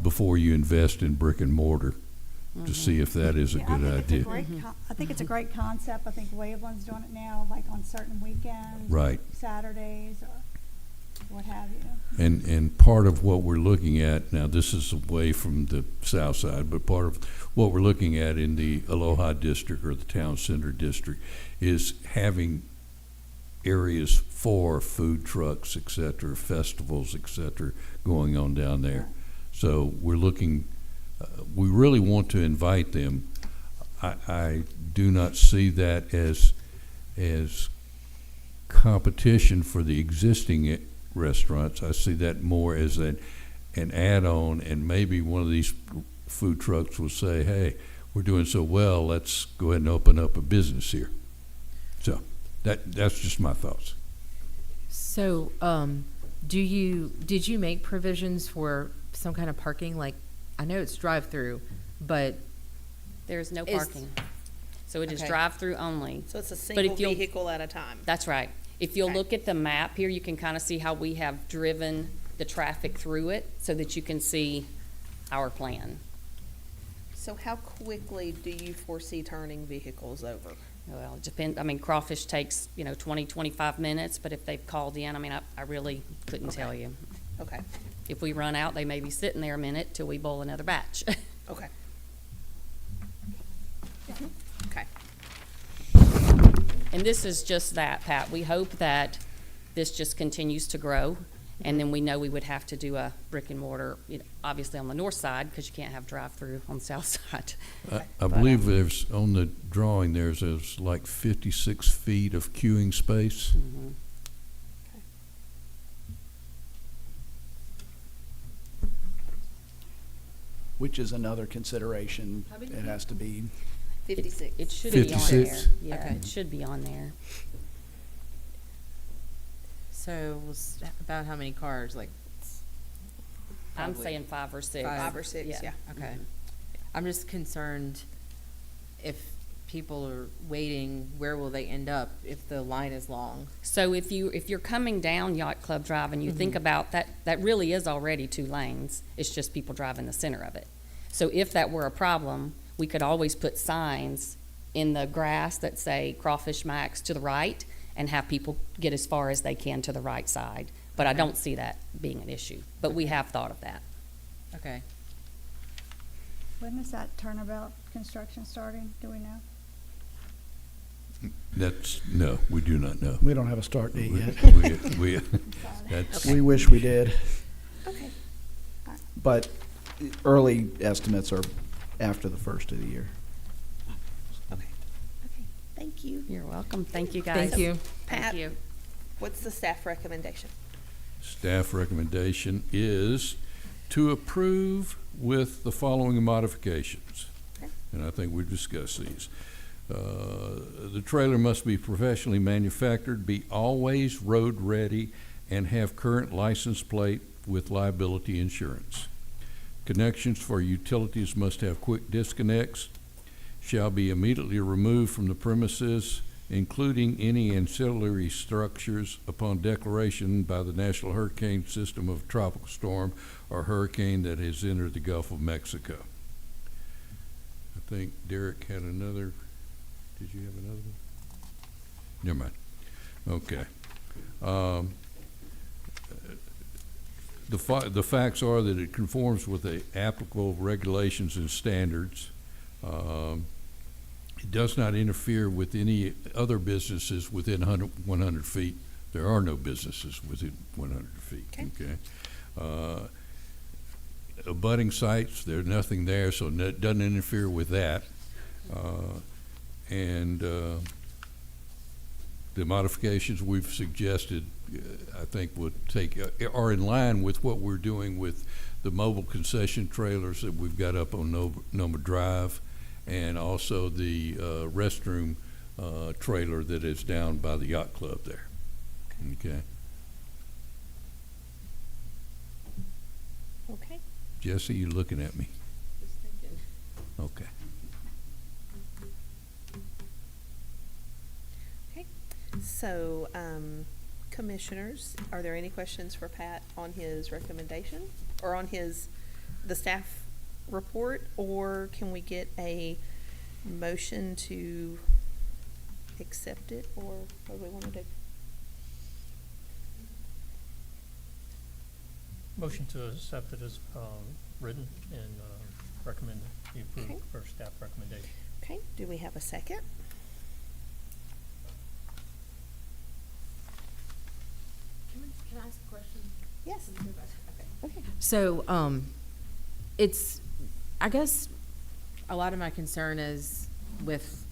before you invest in brick and mortar, to see if that is a Yeah, good I think it's a idea. great I think it's a great concept. I think Waveland's doing it now, like on certain weekends. Right. Saturdays or what have you. And part of what we're looking at, now this is away from the south side, but part of what we're looking at in the Aloha District or the Town Center District is having areas for food trucks, et cetera, festivals, et cetera, going on down there. So we're looking, we really want to invite them. I do not see that as competition for the existing restaurants. I see that more as an add-on, and maybe one of these food trucks will say, hey, we're doing so well, let's go ahead and open up a business here. So that's just my thoughts. so, did you make provisions for some kind of parking? Like, I know it's drive-through, but, There's no Is- parking. So it is Okay. drive-through only. So it's a But single if you'll- vehicle at a time. That's right. If you'll Okay. look at the map here, you can kind of see how we have driven the traffic through it so that you can see our plan. So how quickly do you foresee turning vehicles over? Well, it depends, I mean, crawfish takes, 20, 25 minutes, but if they've called in, I mean, I really couldn't Okay. tell you. Okay, If we run out, they may be sitting there a minute till we boil another batch. okay. Okay. And this is just that, Pat. We hope that this just continues to grow, and then we know we would have to do a brick and mortar, obviously on the north side, because you can't have drive-through on the south side. I believe there's, on the drawing, there's like 56 feet of queuing space. Mhm. Which is another consideration. It has to be, 56. It should be on there. 56? Yeah, Okay. it should be on there. So about how many cars, like? I'm Probably saying 5 or 6. 5 or 6, yeah. Okay. I'm just concerned if people are waiting, where will they end up if the line is long? So if you're coming down Yacht Club Drive and you think about that, that really is already 2 lanes. It's just people driving the center of it. So if that were a problem, we could always put signs in the grass that say Crawfish Max to the right and have people get as far as they can to the right side. But I don't see that being an issue. But we have thought of that. Okay. When is that turnabout construction starting? Do we know? No, we do not know. we don't have a start date yet. That's, We wish we did, Okay. but early estimates are after the first of the year. Okay. Thank you. You're welcome. Thank you, guys. Thank you. Pat, Thank you. what's the staff recommendation? staff recommendation is to approve with the following modifications. Okay. And I think we've discussed these. The trailer must be professionally manufactured, be always road-ready, and have current license plate with liability insurance. Connections for utilities must have quick disconnects, shall be immediately removed from the premises, including any ancillary structures upon declaration by the National Hurricane System of tropical storm or hurricane that has entered the Gulf of Mexico. I think Derek had another. Did you have another one? Never mind. Okay. The facts are that it conforms with the applicable regulations and standards. It does not interfere with any other businesses within 100 feet. There are no businesses within 100 feet. Okay. Abutting sites, there's nothing there, so it doesn't interfere with that. And the modifications we've suggested, I think would are in line with what we're doing with the mobile concession trailers that we've got up on Noma Drive, and also the restroom trailer that is down by the yacht club there. Okay. Okay. Jesse, you looking at me? Just thinking. Okay. Okay. So, commissioners, are there any questions for Pat on his recommendation or on the staff report, or can we get a motion to accept it, or what do we want to do? Motion to accept it as written and recommend the Okay. approved for staff recommendation. Okay, do we have a second? Can I ask a question? Yes. Okay. So, I guess a lot of my concern is with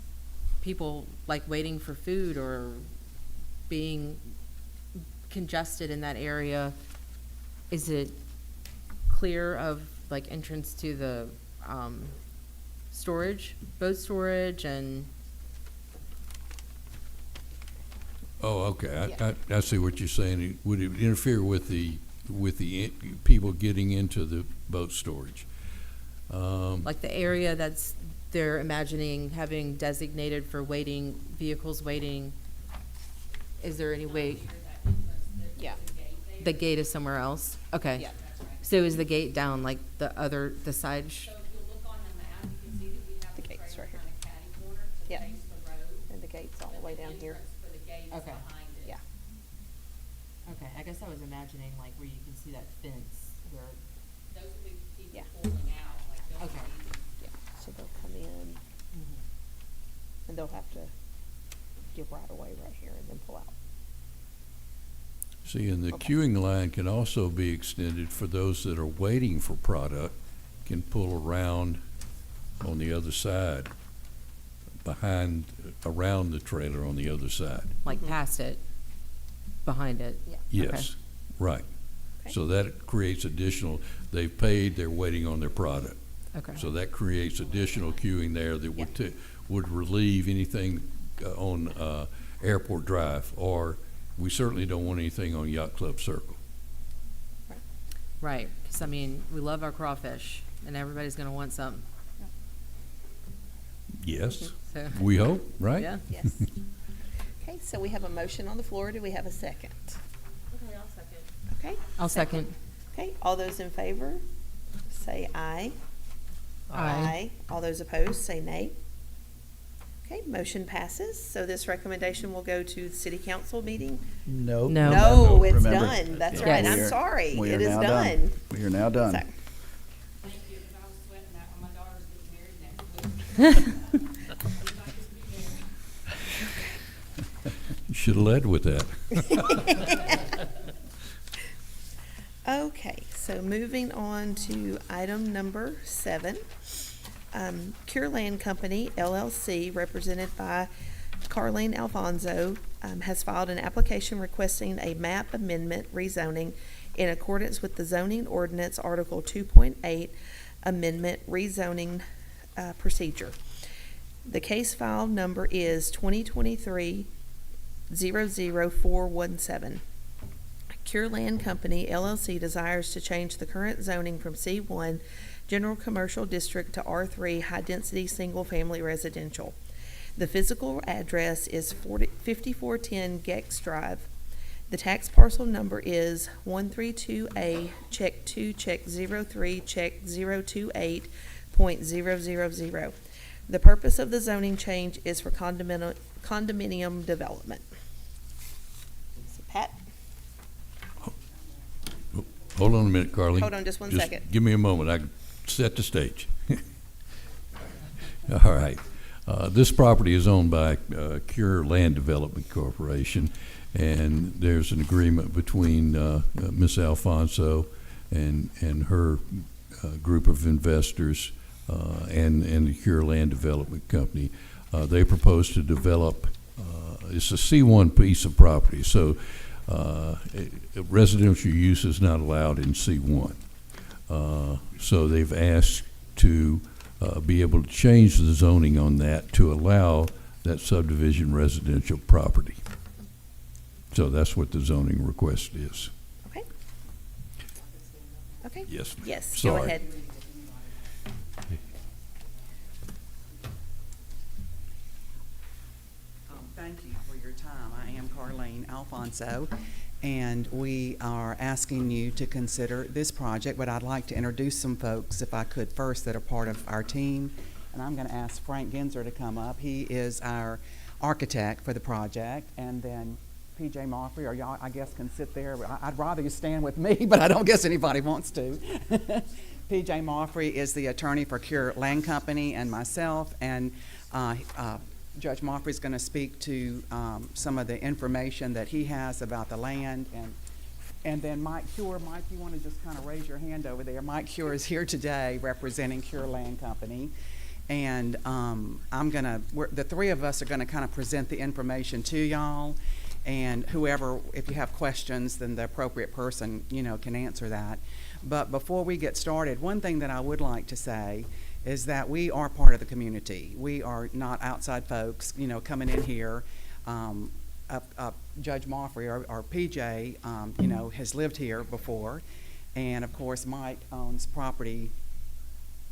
people like waiting for food or being congested in that area. Is it clear of like entrance to the, storage, boat storage and? Oh, okay. Yeah. I see what you're saying. Would it interfere with the people getting into the boat storage? Like the area that's, they're imagining having designated for waiting, vehicles waiting, is there any way? Yeah. The gate is somewhere else? Okay. Yeah. So is the gate down like the side? So if you look on the map, you can see that we have The the gate's trailer right here. kind of catty corner to Yeah. face the road. And the gate's all the way down here. entrance for the gate is Okay. behind it. Yeah. Okay, I guess I was imagining like where you can see that fence where. Those will be people Yeah. pulling out, like they'll Okay. be Yeah, so they'll come in and they'll have to give right away right here and then pull out. See, and the Okay. queuing line can also be extended for those that are waiting for product, can pull around on the other side, around the trailer on the other side. Like past it, behind it. Yes, right. Okay. So that creates additional, they've paid, they're waiting on their product. Okay. So that creates additional queuing there that would relieve anything on Airport Drive, or we certainly don't want anything on Yacht Club Circle. Right, because I mean, we love our crawfish, and everybody's gonna want some, Yes, so, we hope, right? yeah. Yes. Okay, so we have a motion on the floor. Do we have a second? Okay, I'll second. Okay. I'll second. Okay, all those in favor, say aye. Aye. All those opposed, say nay. Okay, motion passes. So this recommendation will go to the city council meeting? Nope. No. No, it's Remember. done. That's Yes. right. We I'm are- sorry. we are It is now done. We are now done. So, Thank you, because I was sweating that when my daughter's getting married next week. You should have led with that. Okay, so moving on to item number 7. Cure Land Company LLC, represented by Carlene Alfonso, has filed an application requesting a map amendment rezoning in accordance with the zoning ordinance Article 2.8 Amendment Rezoning Procedure. The case file number is 2023-00417. Cure Land Company LLC desires to change the current zoning from C1 General Commercial District to R3 High Density Single Family Residential. The physical address is 5410 Gex Drive. The tax parcel number is 132A, check 2, check 03, check 028.000. The purpose of the zoning change is for condominium development. So Pat? Hold on a minute, Carly. Hold on just one second. Give me a moment. I can set the stage. All right. This property is owned by Cure Land Development Corporation, and there's an agreement between Ms. Alfonso and her group of investors and the Cure Land Development Company. They propose to develop, it's a C1 piece of property, so residential use is not allowed in C1. So they've asked to be able to change the zoning on that to allow that subdivision residential property. So that's what the zoning request is. Okay. Okay. Yes. Yes, go Sorry. ahead. Thank you for your time. I am Carlene Alfonso, and we are asking you to consider this project, but I'd like to introduce some folks, if I could first, that are part of our team. And I'm going to ask Frank Genzer to come up. He is our architect for the project, and then P.J. Moffrey, or y'all, I guess, can sit there. I'd rather you stand with me, but I don't guess anybody wants to. P.J. Moffrey is the attorney for Cure Land Company and myself, and Judge Moffrey is going to speak to some of the information that he has about the land, and then Mike Cure. Mike, you want to just kind of raise your hand over there? Mike Cure is here today representing Cure Land Company, and the three of us are going to kind of present the information to y'all, and whoever, if you have questions, then the appropriate person, can answer that. But before we get started, one thing that I would like to say is that we are part of the community. We are not outside folks, coming in here. Judge Moffrey, or PJ, has lived here before. And of course, Mike owns property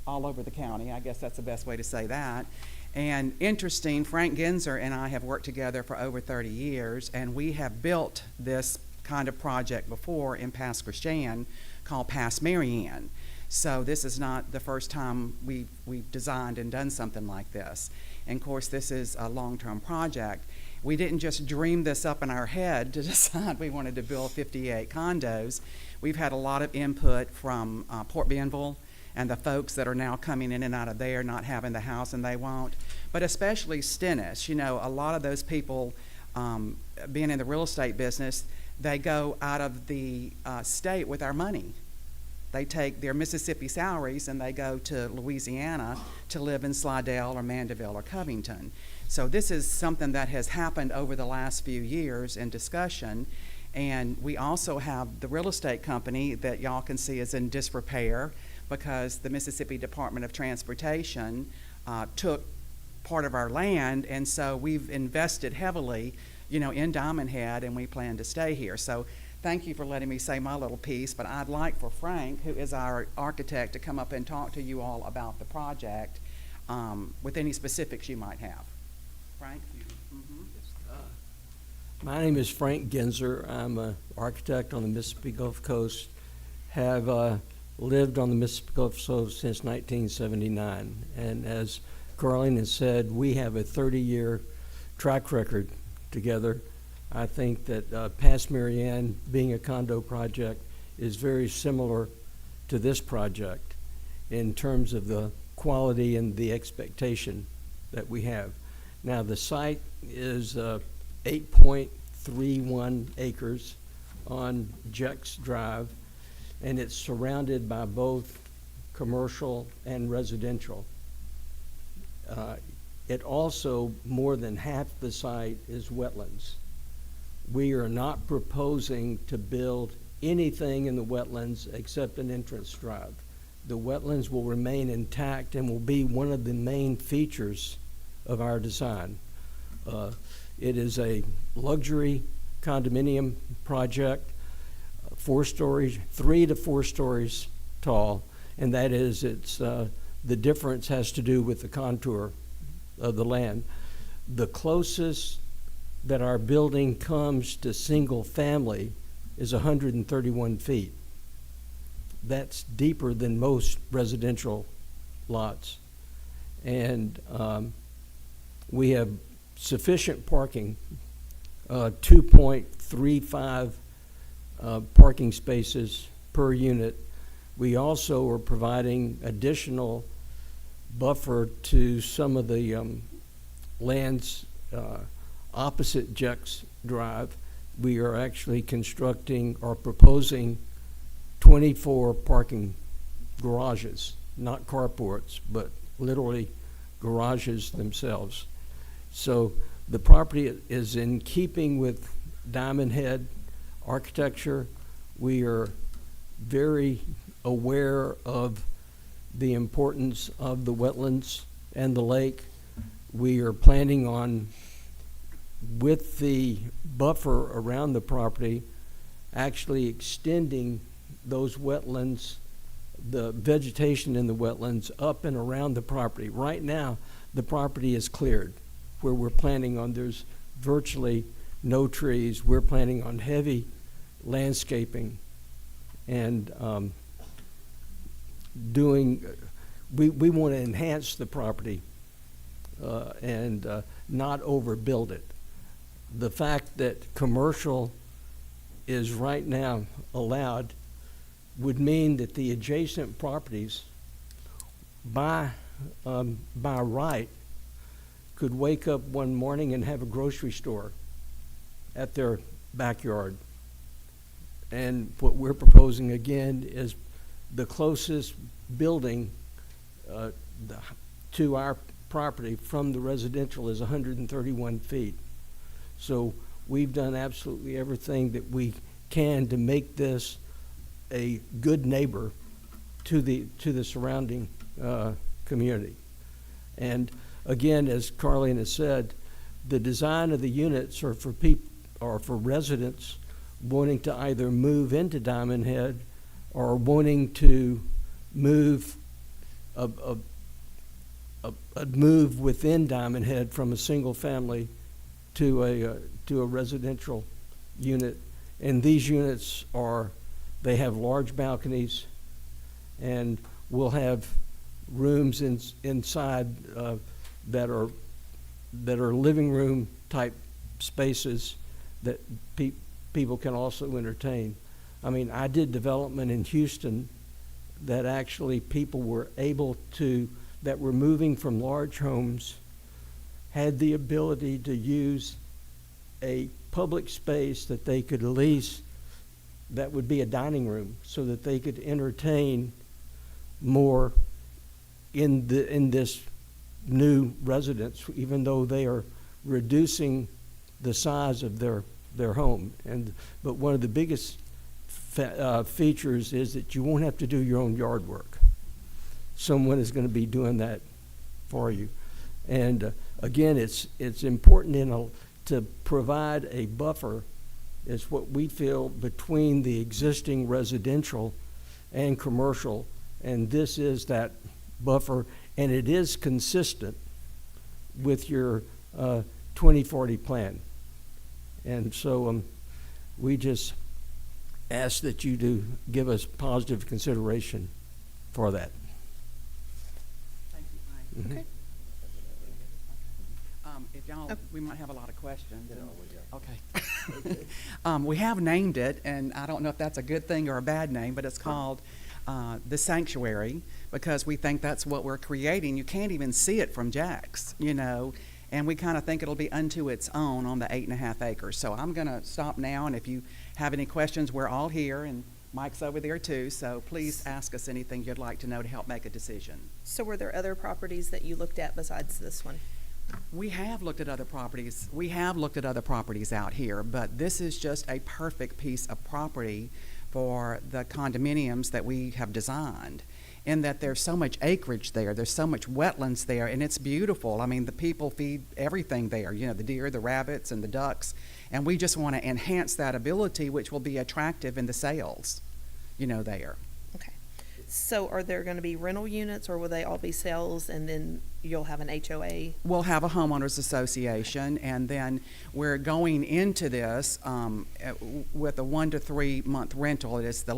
all over the county. I guess that's the best way to say that. And interesting, Frank Genzer and I have worked together for over 30 years, and we have built this kind of project before in Pass Christian called Pass Marianne. So this is not the first time we've designed and done something like this. And of course, this is a long-term project. We didn't just dream this up in our head to decide we wanted to build 58 condos. We've had a lot of input from Port Benville and the folks that are now coming in and out of there, not having the house and they won't. but especially Stennis. You know, a lot of those people, being in the real estate business, they go out of the state with our money. They take their Mississippi salaries and they go to Louisiana to live in Slidell or Mandeville or Covington. So this is something that has happened over the last few years in discussion. And we also have the real estate company that y'all can see is in disrepair because the Mississippi Department of Transportation took part of our land, and so we've invested heavily, you know, in Diamond Head, and we plan to stay here. So thank you for letting me say my little piece, but I'd like for Frank, who is our architect, to come up and talk to you all about the project with any specifics you might have. Frank? My name is Frank Genzer. I'm an architect on the Mississippi Gulf Coast. Have lived on the Mississippi Gulf Coast since 1979. And as Carlene has said, we have a 30-year track record together. I think that Pass Marianne, being a condo project, is very similar to this project in terms of the quality and the expectation that we have. Now, the site is 8.31 acres on Jex Drive, and it's surrounded by both commercial and residential. It also, more than half the site is wetlands. We are not proposing to build anything in the wetlands except an entrance drive. The wetlands will remain intact and will be one of the main features of our design. It is a luxury condominium project, 4 stories, 3 to 4 stories tall, and that is the difference has to do with the contour of the land. The closest that our building comes to single family is 131 feet. That's deeper than most residential lots. And we have sufficient parking, 2.35 parking spaces per unit. We also are providing additional buffer to some of the lands opposite Jex Drive. We are actually constructing or proposing 24 parking garages, not carports, but literally garages themselves. So the property is in keeping with Diamond Head architecture. We are very aware of the importance of the wetlands and the lake. We are planning on, with the buffer around the property, actually extending those wetlands, the vegetation in the wetlands, up and around the property. Right now, the property is cleared. Where we're planning on, there's virtually no trees. We're planning on heavy landscaping and we want to enhance the property and not overbuild it. The fact that commercial is right now allowed would mean that the adjacent properties by right could wake up one morning and have a grocery store at their backyard. And what we're proposing again is the closest building to our property from the residential is 131 feet. So we've done absolutely everything that we can to make this a good neighbor to the surrounding community. And again, as Carlene has said, the design of the units are for residents wanting to either move into Diamond Head or wanting to move move within Diamond Head from a single family to a residential unit. And these units they have large balconies, and we'll have rooms inside that are living room type spaces that people can also entertain. I mean, I did development in Houston that actually people were able to, that were moving from large homes had the ability to use a public space that they could lease that would be a dining room so that they could entertain more in this new residence, even though they are reducing the size of their home. But one of the biggest features is that you won't have to do your own yard work. Someone is going to be doing that for you. And again, it's important to provide a buffer, is what we feel, between the existing residential and commercial, and this is that buffer, and it is consistent with your 2040 plan. And so we just ask that you do give us positive consideration for that. Thank you, Mike. Mhm. Okay. If y'all, Oh. we might have a lot of questions. Okay. We have named it, and I don't know if that's a good thing or a bad name, but it's called the Sanctuary, because we think that's what we're creating. You can't even see it from Jack's, you know, and we kind of think it'll be unto its own on the 8.5 acres. So I'm going to stop now, and if you have any questions, we're all here, and Mike's over there too, so please ask us anything you'd like to know to help make a decision. So were there other properties that you looked at besides this one? We have looked at other properties. We have looked at other properties out here, but this is just a perfect piece of property for the condominiums that we have designed, in that there's so much acreage there, there's so much wetlands there, and it's beautiful. I mean, the people feed everything there, you know, the deer, the rabbits, and the ducks, and we just want to enhance that ability, which will be attractive in the sales, you know, there. Okay. So are there going to be rental units, or will they all be sales, and then you'll have an HOA? We'll have a homeowners association, and then we're going into this with a 1 to 3 month rental. It is the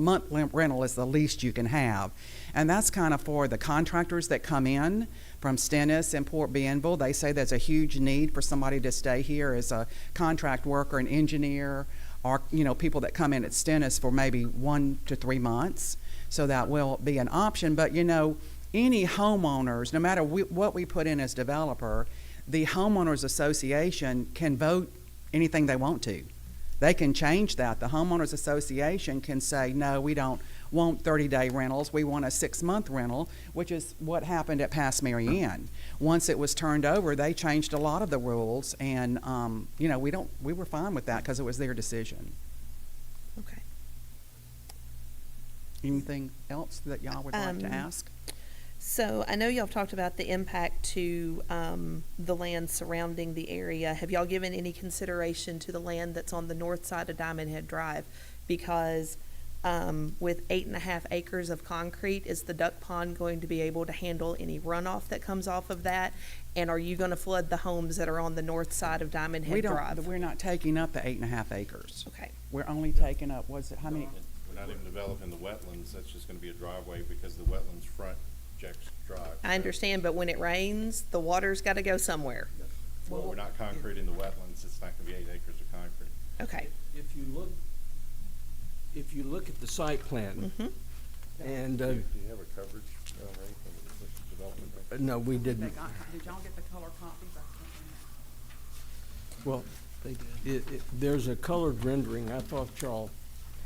month rental is the least you can have, and that's kind of for the contractors that come in from Stennis and Port Bienville. They say there's a huge need for somebody to stay here as a contract worker, an engineer, or, you know, people that come in at Stennis for maybe 1 to 3 months. So that will be an option. But, you know, any homeowners, no matter what we put in as developer, the homeowners association can vote anything they want to. They can change that. The homeowners association can say, no, we don't want 30-day rentals. We want a 6-month rental, which is what happened at Pass Mary Ann. Once it was turned over, they changed a lot of the rules, and you know, we were fine with that because it was their decision. Okay. Anything else that y'all would like to ask? So I know y'all have talked about the impact to the land surrounding the area. Have y'all given any consideration to the land that's on the north side of Diamond Head Drive? Because with 8.5 acres of concrete, is the duck pond going to be able to handle any runoff that comes off of that? And are you going to flood the homes that are on the north side of Diamond Head Drive? We're not taking up the 8.5 acres. Okay. We're only taking up, how many? We're not even developing the wetlands. That's just gonna be a driveway because the wetlands front Jack's Drive. I understand, but when it rains, the water's got to go somewhere. Well, we're not concreting the wetlands. It's not gonna be 8 acres of concrete. Okay. If you look at the site plan, Mhm. and Do you have a coverage rate of the development rate? no, we didn't. Did y'all get the color copies? Well, there's a colored rendering. I thought y'all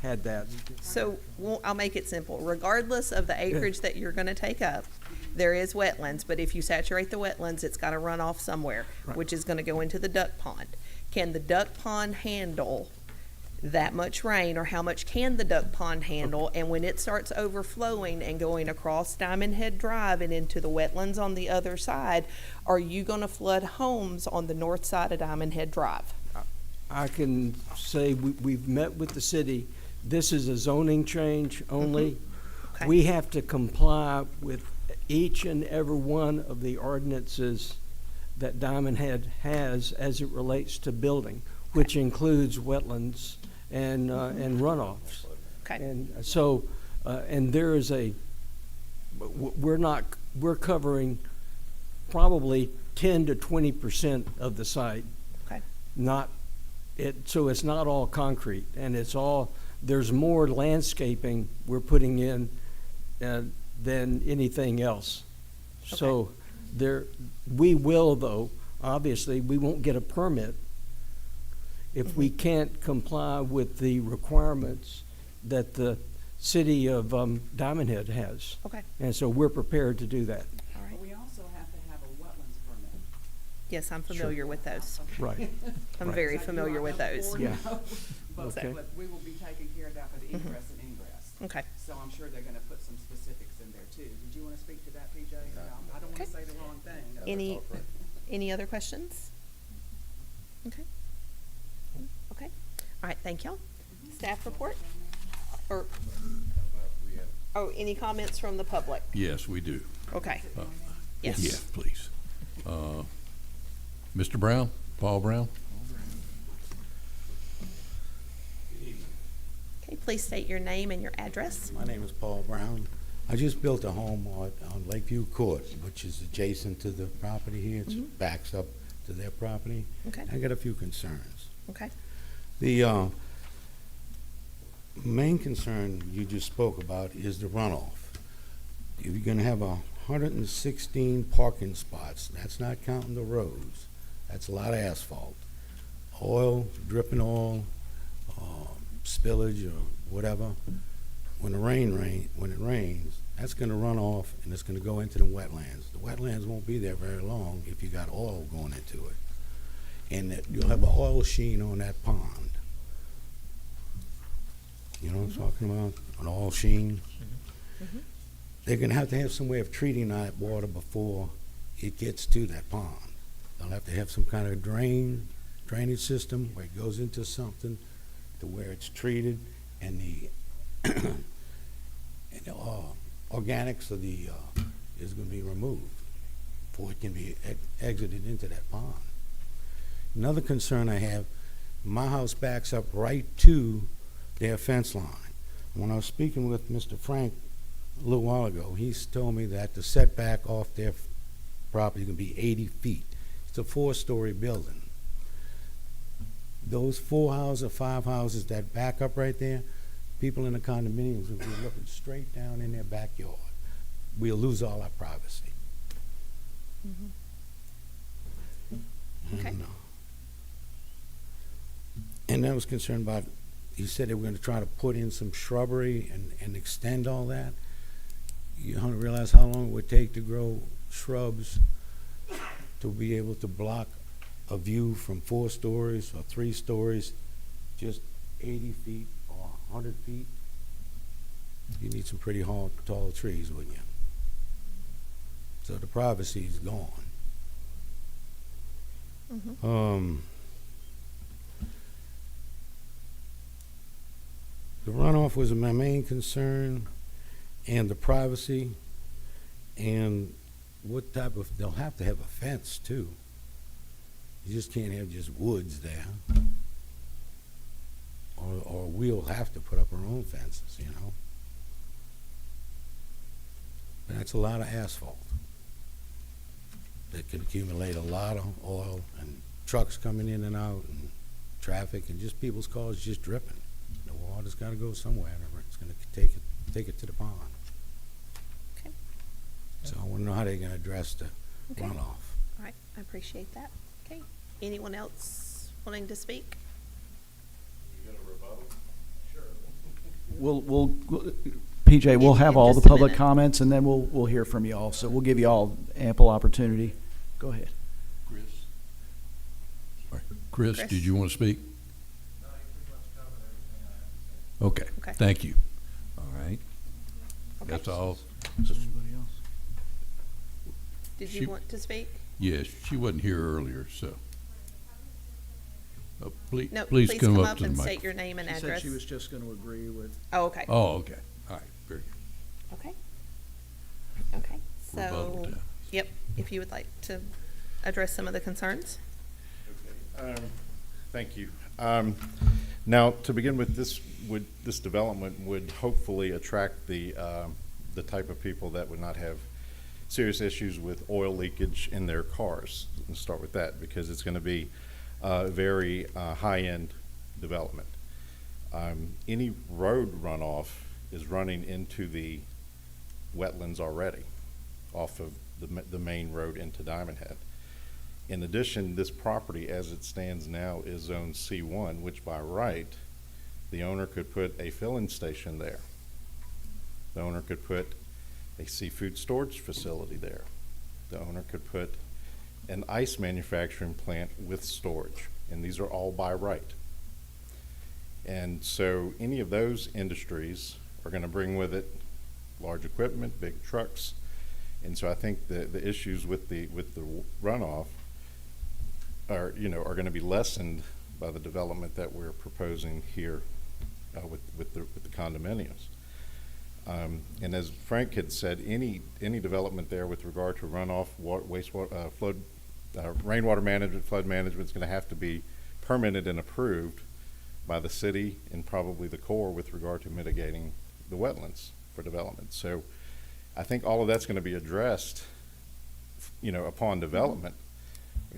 had that. So I'll make it simple. Regardless of the acreage that you're going to take up, there is wetlands, but if you saturate the wetlands, it's got to run off somewhere, Right. which is going to go into the duck pond. Can the duck pond handle that much rain, or how much can the duck pond handle? And when it starts overflowing and going across Diamond Head Drive and into the wetlands on the other side, are you going to flood homes on the north side of Diamond Head Drive? I can say we've met with the city. This is a zoning change only. Okay. We have to comply with each and every one of the ordinances that Diamond Head has as it relates to building, which includes wetlands and runoffs. Okay. And so, and there is we're covering probably 10 to 20% of the site. Okay. So it's not all concrete, and there's more landscaping we're putting in than anything else. So we will, though, obviously, we won't get a permit if we can't comply with the requirements that the city of Diamond Head has. Okay, And so we're prepared to do that. all right. But we also have to have a wetlands permit. Yes, I'm familiar with those. Right. I'm Right. very So you familiar are with no those. board, Yeah. no, But, Okay. but we will be taking care of that for the ingress and ingress. Okay. So I'm sure they're gonna put some specifics in there too. Did you wanna speak to that, PJ? No, I don't wanna Okay. say the wrong thing. Any, any other questions? Okay. Okay. All right, thank y'all. Staff report? Or, oh, any comments from the public? Yes, we do. Okay. Yeah, Yes. please. Mr. Brown, Paul Brown? Okay, please state your name and your address. My name is Paul Brown. I just built a home on Lakeview Court, which is adjacent to the property here. It backs up to their property. Okay. I got a few concerns. Okay. The main concern you just spoke about is the runoff. If you're gonna have 116 parking spots, that's not counting the roads. That's a lot of asphalt. Oil, dripping oil, spillage or whatever. When it rains, that's gonna run off and it's gonna go into the wetlands. The wetlands won't be there very long if you got oil going into it. And that you'll have an oil sheen on that pond. You know what I'm talking about? An oil sheen. They're gonna have to have some way of treating that water before it gets to that pond. They'll have to have some kind of drainage system where it goes into something to where it's treated and the organics of the is going to be removed before it can be exited into that pond. Another concern I have, my house backs up right to their fence line. When I was speaking with Mr. Frank a little while ago, he's told me that the setback off their property is going to be 80 feet. It's a 4-story building. Those 4 houses or 5 houses that back up right there, people in the condominiums will be looking straight down in their backyard. We'll lose all our privacy. Okay. And I was concerned about, he said they were going to try to put in some shrubbery and extend all that. You don't realize how long it would take to grow shrubs to be able to block a view from 4 stories or 3 stories, just 80 feet or 100 feet. You need some pretty tall trees, wouldn't you? So the privacy is gone. The runoff was my main concern, and the privacy, and what type of, they'll have to have a fence too. You just can't have just woods there. Or we'll have to put up our own fences, you know. But that's a lot of asphalt that could accumulate a lot of oil and trucks coming in and out and traffic and just people's cars just dripping. The water's got to go somewhere, or it's going to take it to the pond. Okay. So I want to know how they're going to address the Okay. runoff. All right, I appreciate that. Okay. Anyone else wanting to speak? PJ, we'll have in all the just a public minute. comments, and then we'll hear from you all. So we'll give you all ample opportunity. Go ahead. Chris, Chris? did you want to speak? Okay, Okay. thank you. All right, Okay. that's all. Anybody else? Did She- you want to speak? Yes, she wasn't here earlier, so. Please, No, please come up to the and mic. state your name and She said address. she was just going to agree with. Oh, okay. Oh, okay, all right, very good. Okay. Okay, Rebuttal so, time. yep, if you would like to address some of the concerns. Thank you. Now, to begin with, this development would hopefully attract the type of people that would not have serious issues with oil leakage in their cars. Let's start with that, because it's going to be a very high-end development. Any road runoff is running into the wetlands already off of the main road into Diamond Head. In addition, this property as it stands now is Zone C1, which by right, the owner could put a filling station there. The owner could put a seafood storage facility there. The owner could put an ice manufacturing plant with storage, and these are all by right. And so any of those industries are going to bring with it large equipment, big trucks, and so I think the issues with the runoff are going to be lessened by the development that we're proposing here with the condominiums. And as Frank had said, any development there with regard to runoff, wastewater, rainwater management, flood management is going to have to be permitted and approved by the city and probably the Corps with regard to mitigating the wetlands for development. So I think all of that's going to be addressed, upon development.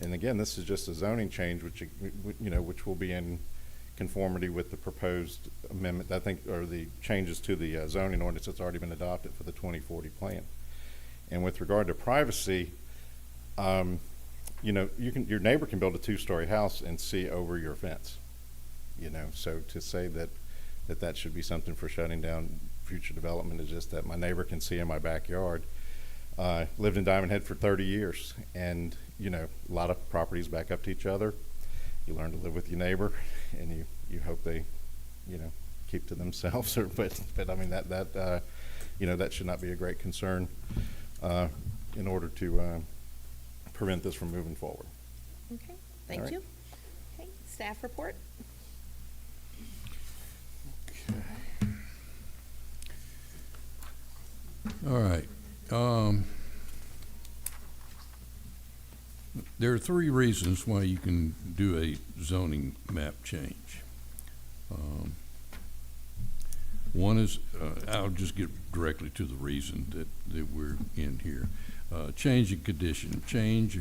And again, this is just a zoning change, which will be in conformity with the proposed amendment, I think, or the changes to the zoning ordinance that's already been adopted for the 2040 plan. And with regard to privacy, your neighbor can build a 2-story house and see over your fence. So to say that should be something for shutting down future development is just that my neighbor can see in my backyard. Lived in Diamond Head for 30 years, and a lot of properties back up to each other. You learn to live with your neighbor, and you hope they, keep to themselves. But I mean that should not be a great concern in order to prevent this from moving forward. Okay, thank All right. you. Okay, staff report. All right. There are 3 reasons why you can do a zoning map change. One is, I'll just get directly to the reason that we're in here. Changing condition, changed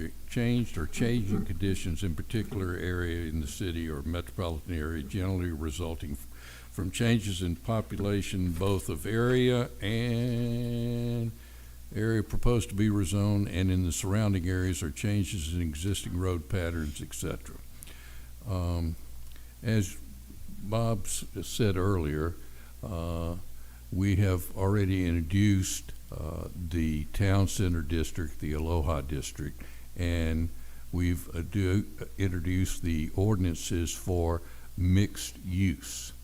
or changing conditions in particular area in the city or metropolitan area, generally resulting from changes in population both of area proposed to be rezoned and in the surrounding areas, or changes in existing road patterns, etc. As Bob said earlier, we have already introduced the Town Center District, the Aloha District, and we've introduced the ordinances for mixed use.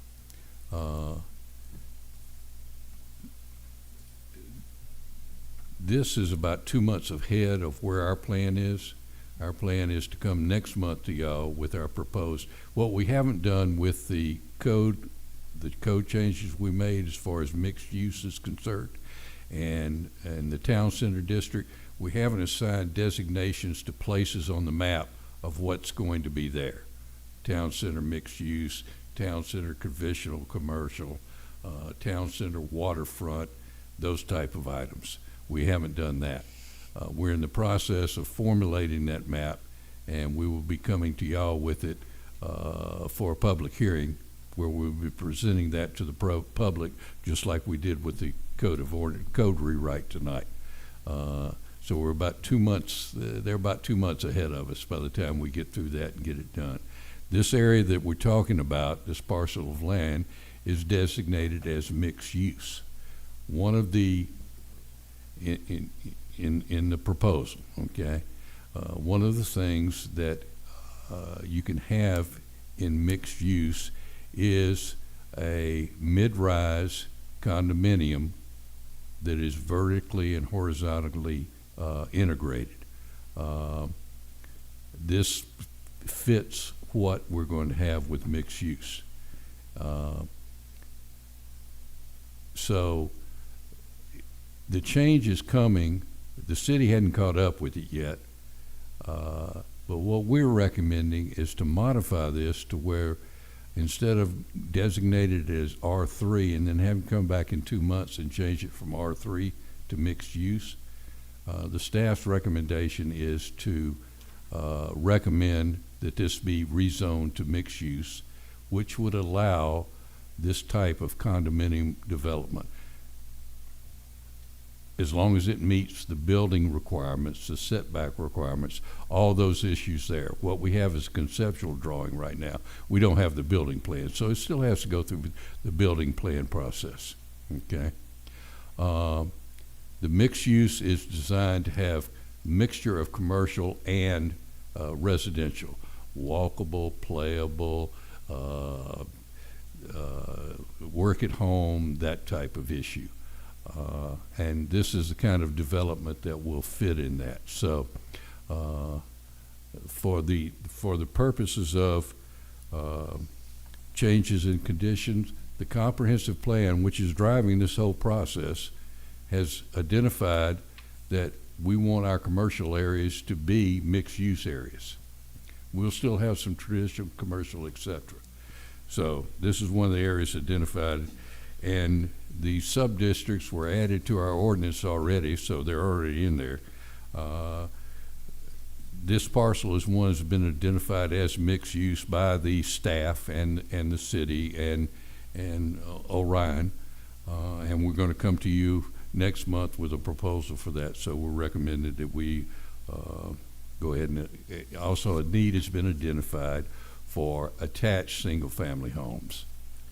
This is about 2 months ahead of where our plan is. Our plan is to come next month to y'all with our proposed. What we haven't done with the code changes we made as far as mixed use is concerned, and the Town Center District, we haven't assigned designations to places on the map of what's going to be there. Town Center mixed use, Town Center conventional commercial, Town Center waterfront, those type of items. We haven't done that. We're in the process of formulating that map, and we will be coming to y'all with it for a public hearing where we'll be presenting that to the public, just like we did with the code rewrite tonight. So we're about 2 months, they're about 2 months ahead of us by the time we get through that and get it done. This area that we're talking about, this parcel of land, is designated as mixed use. One of the, in the proposal, okay, one of the things that you can have in mixed use is a mid-rise condominium that is vertically and horizontally integrated. This fits what we're going to have with mixed use. So the change is coming. The city hadn't caught up with it yet. But what we're recommending is to modify this to where instead of designated as R3 and then have them come back in 2 months and change it from R3 to mixed use, the staff's recommendation is to recommend that this be rezoned to mixed use, which would allow this type of condominium development. as long as it meets the building requirements, the setback requirements, all those issues there. What we have is a conceptual drawing right now. We don't have the building plan, so it still has to go through the building plan process, okay? The mixed use is designed to have mixture of commercial and residential, walkable, playable, work at home, that type of issue. And this is the kind of development that will fit in that. So, for the purposes of changes in conditions, the comprehensive plan, which is driving this whole process, has identified that we want our commercial areas to be mixed-use areas. We'll still have some traditional commercial, et cetera. So this is one of the areas identified, and the sub-districts were added to our ordinance already, so they're already in there. This parcel is one that's been identified as mixed use by the staff and the city and Orion, and we're going to come to you next month with a proposal for that. So we're recommended that we go ahead and also a need has been identified for attached single-family homes.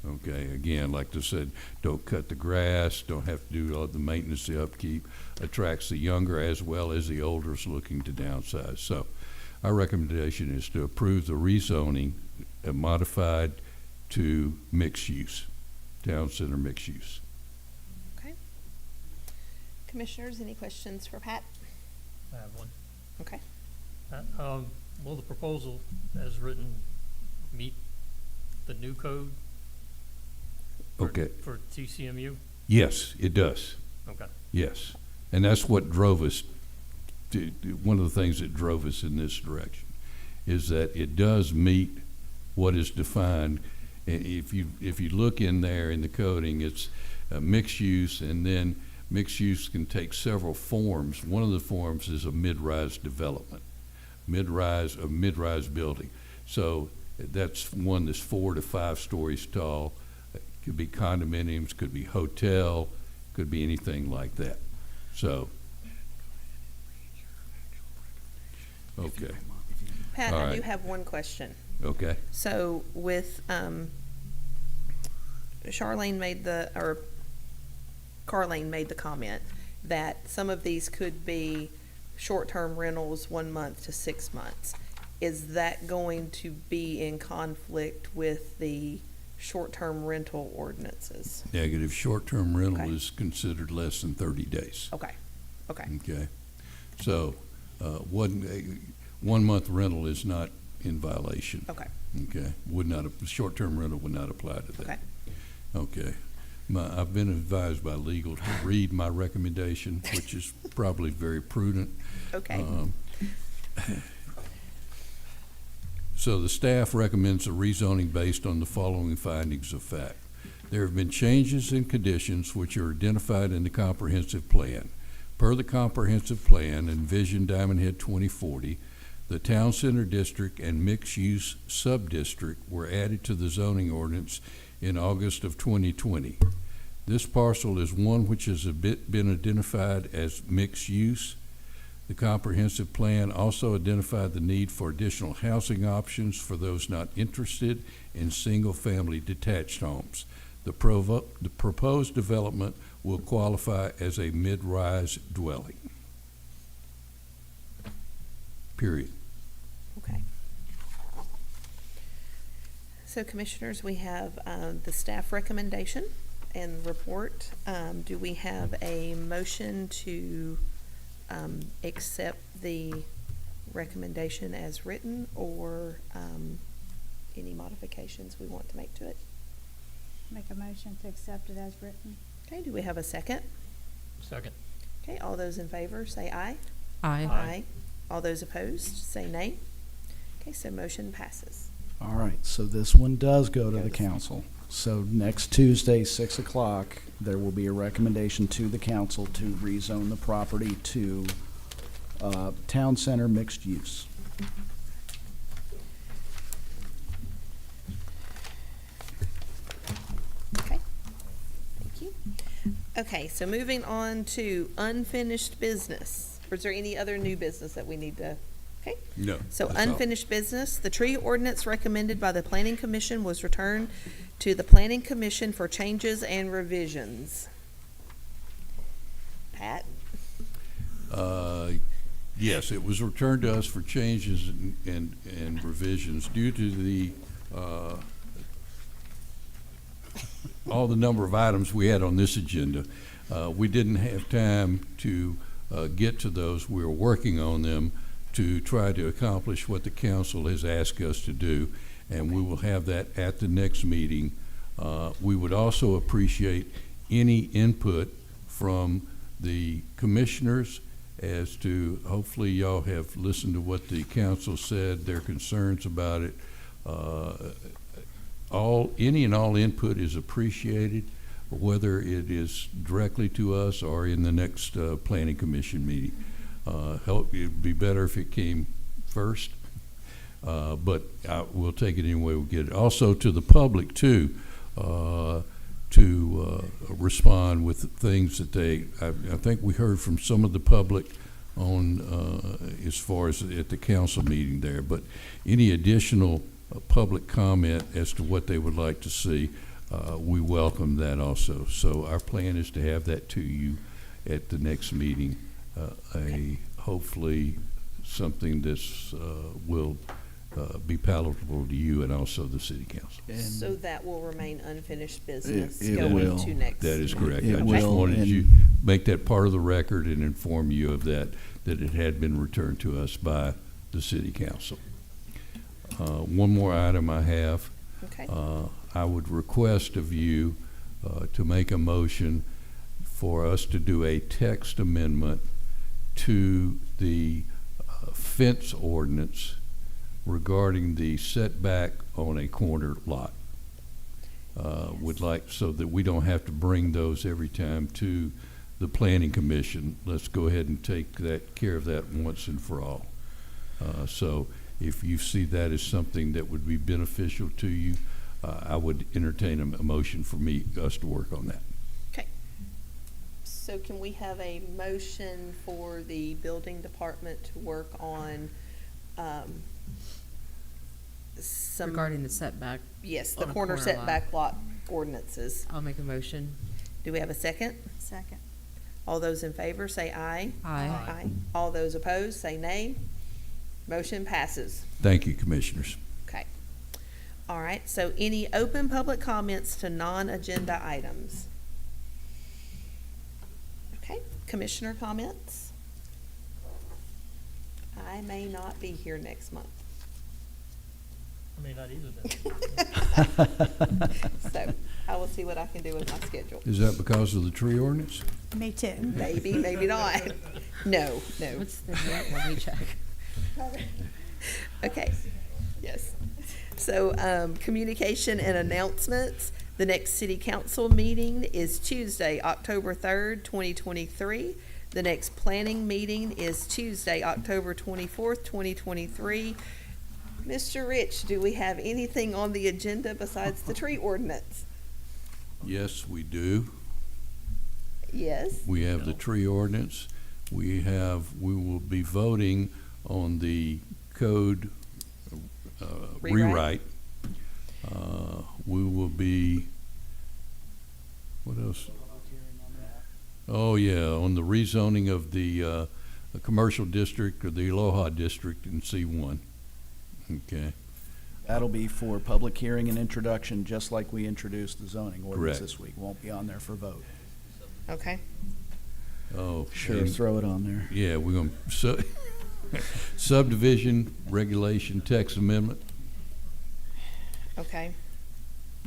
Okay, again, like I said, don't cut the grass, don't have to do all the maintenance, the upkeep, attracts the younger as well as the olders looking to downsize. So our recommendation is to approve the rezoning modified to mixed use, town center mixed use. Okay. Commissioners, any questions for Pat? I have one. Okay. Will the proposal as written meet the new code? Okay. For TCMU? Yes, it does. Okay. Yes. And that's what drove us, one of the things that drove us in this direction, is that it does meet what is defined. And if you look in there in the coding, it's mixed use, and then mixed use can take several forms. One of the forms is a mid-rise development, mid-rise building. So that's one that's 4 to 5 stories tall. Could be condominiums, could be hotel, could be anything like that. So, okay. Pat, All I do right. have one question. Okay. So with, Carlene made the comment that some of these could be short-term rentals, 1 month to 6 months. Is that going to be in conflict with the short-term rental ordinances? Negative. Short-term rental Okay. is considered less than 30 days. Okay, okay, Okay. So, 1 month rental is not in violation. okay, Okay. Short-term rental would not apply to that. okay. Okay. I've been advised by legal to read my recommendation, which is probably very prudent. Okay. So the staff recommends a rezoning based on the following findings of fact. There have been changes in conditions which are identified in the comprehensive plan. Per the comprehensive plan and Vision Diamond Head 2040, the Town Center District and Mixed-Use Sub-District were added to the zoning ordinance in August of 2020. This parcel is one which has been identified as mixed use. The comprehensive plan also identified the need for additional housing options for those not interested in single-family detached homes. The proposed development will qualify as a mid-rise dwelling. Period. Okay. So Commissioners, we have the staff recommendation and report. Do we have a motion to accept the recommendation as written, or any modifications we want to make to it? Make a motion to accept it as written. Okay, do we have a second? Second. Okay, all those in favor say aye. Aye. Aye. All those opposed say nay. Okay, so motion passes. All right, so this one does go to the council. So next Tuesday, 6 o'clock, there will be a recommendation to the council to rezone the property to town center mixed use. Okay, thank you. Okay, so moving on to unfinished business. Or is there any other new business that we need to, okay? No. So that's all. unfinished business, the tree ordinance recommended by the planning commission was returned to the planning commission for changes and revisions. Pat? Yes, it was returned to us for changes and revisions due to the, all the number of items we had on this agenda. We didn't have time to get to those. We were working on them to try to accomplish what the council has asked us to do, and we will have that at the next meeting. We would also appreciate any input from the commissioners as to, hopefully y'all have listened to what the council said, their concerns about it. Any and all input is appreciated, whether it is directly to us or in the next planning commission meeting. It'd be better if it came first, but we'll take it any way we get it. Also to the public too, to respond with things that I think we heard from some of the public on as far as at the council meeting there, but any additional public comment as to what they would like to see, we welcome that also. So our plan is to have that to you at the next meeting, hopefully something this will be palatable to you and also the city council. So that will remain unfinished business It going will. to next. That is correct. It I just will, wanted and- you make that part of the record and inform you of that it had been returned to us by the city council. One more item I have. Okay. I would request of you to make a motion for us to do a text amendment to the fence ordinance regarding the setback on a corner lot. Would like, so that we don't have to bring those every time to the planning commission. Let's go ahead and take care of that once and for all. So if you see that as something that would be beneficial to you, I would entertain a motion for us to work on that. Okay. So can we have a motion for the building department to work on some? Regarding the setback, Yes, the on a corner corner lot. setback lot ordinances. I'll make a motion. Do we have a second? Second. All those in favor say aye. Aye. Aye. All those opposed say nay. Motion passes. Thank you, commissioners. Okay. All right, so any open public comments to non-agenda items? Okay, commissioner comments? I may not be here next month. I mean, not either then. So I will see what I can do with my schedule. Is that because of the tree ordinance? Me too. Maybe, maybe not. No, no. What's the date? Let me check. Okay, yes. So, communication and announcements. The next city council meeting is Tuesday, October 3rd, 2023. The next planning meeting is Tuesday, October 24th, 2023. Mr. Rich, do we have anything on the agenda besides the tree ordinance? Yes, we do. Yes? We have the tree ordinance. We will be voting on the code rewrite. We will be, what else? Oh, yeah, on the rezoning of the commercial district or the Aloha district in C1. Okay, That'll be for public hearing and introduction, just like we introduced the zoning ordinance Correct. this week. Won't be on there for vote. Okay. oh. Sure, and- throw it on there. Yeah, we're going to, subdivision regulation text amendment. Okay.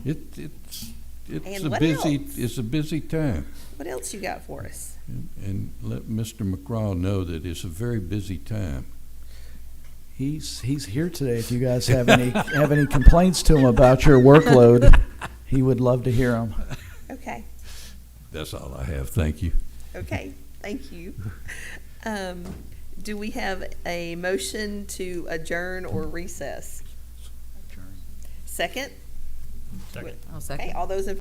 It's And a what busy, else? it's a busy time. What else you got for us? And let Mr. McCraw know that it's a very busy time. He's here today. If you guys have any complaints to him about your workload, he would love to hear them. Okay. That's all I have. Thank you. Okay, thank you. Do we have a motion to adjourn or recess? Second? Second. I'll Okay, second. all those in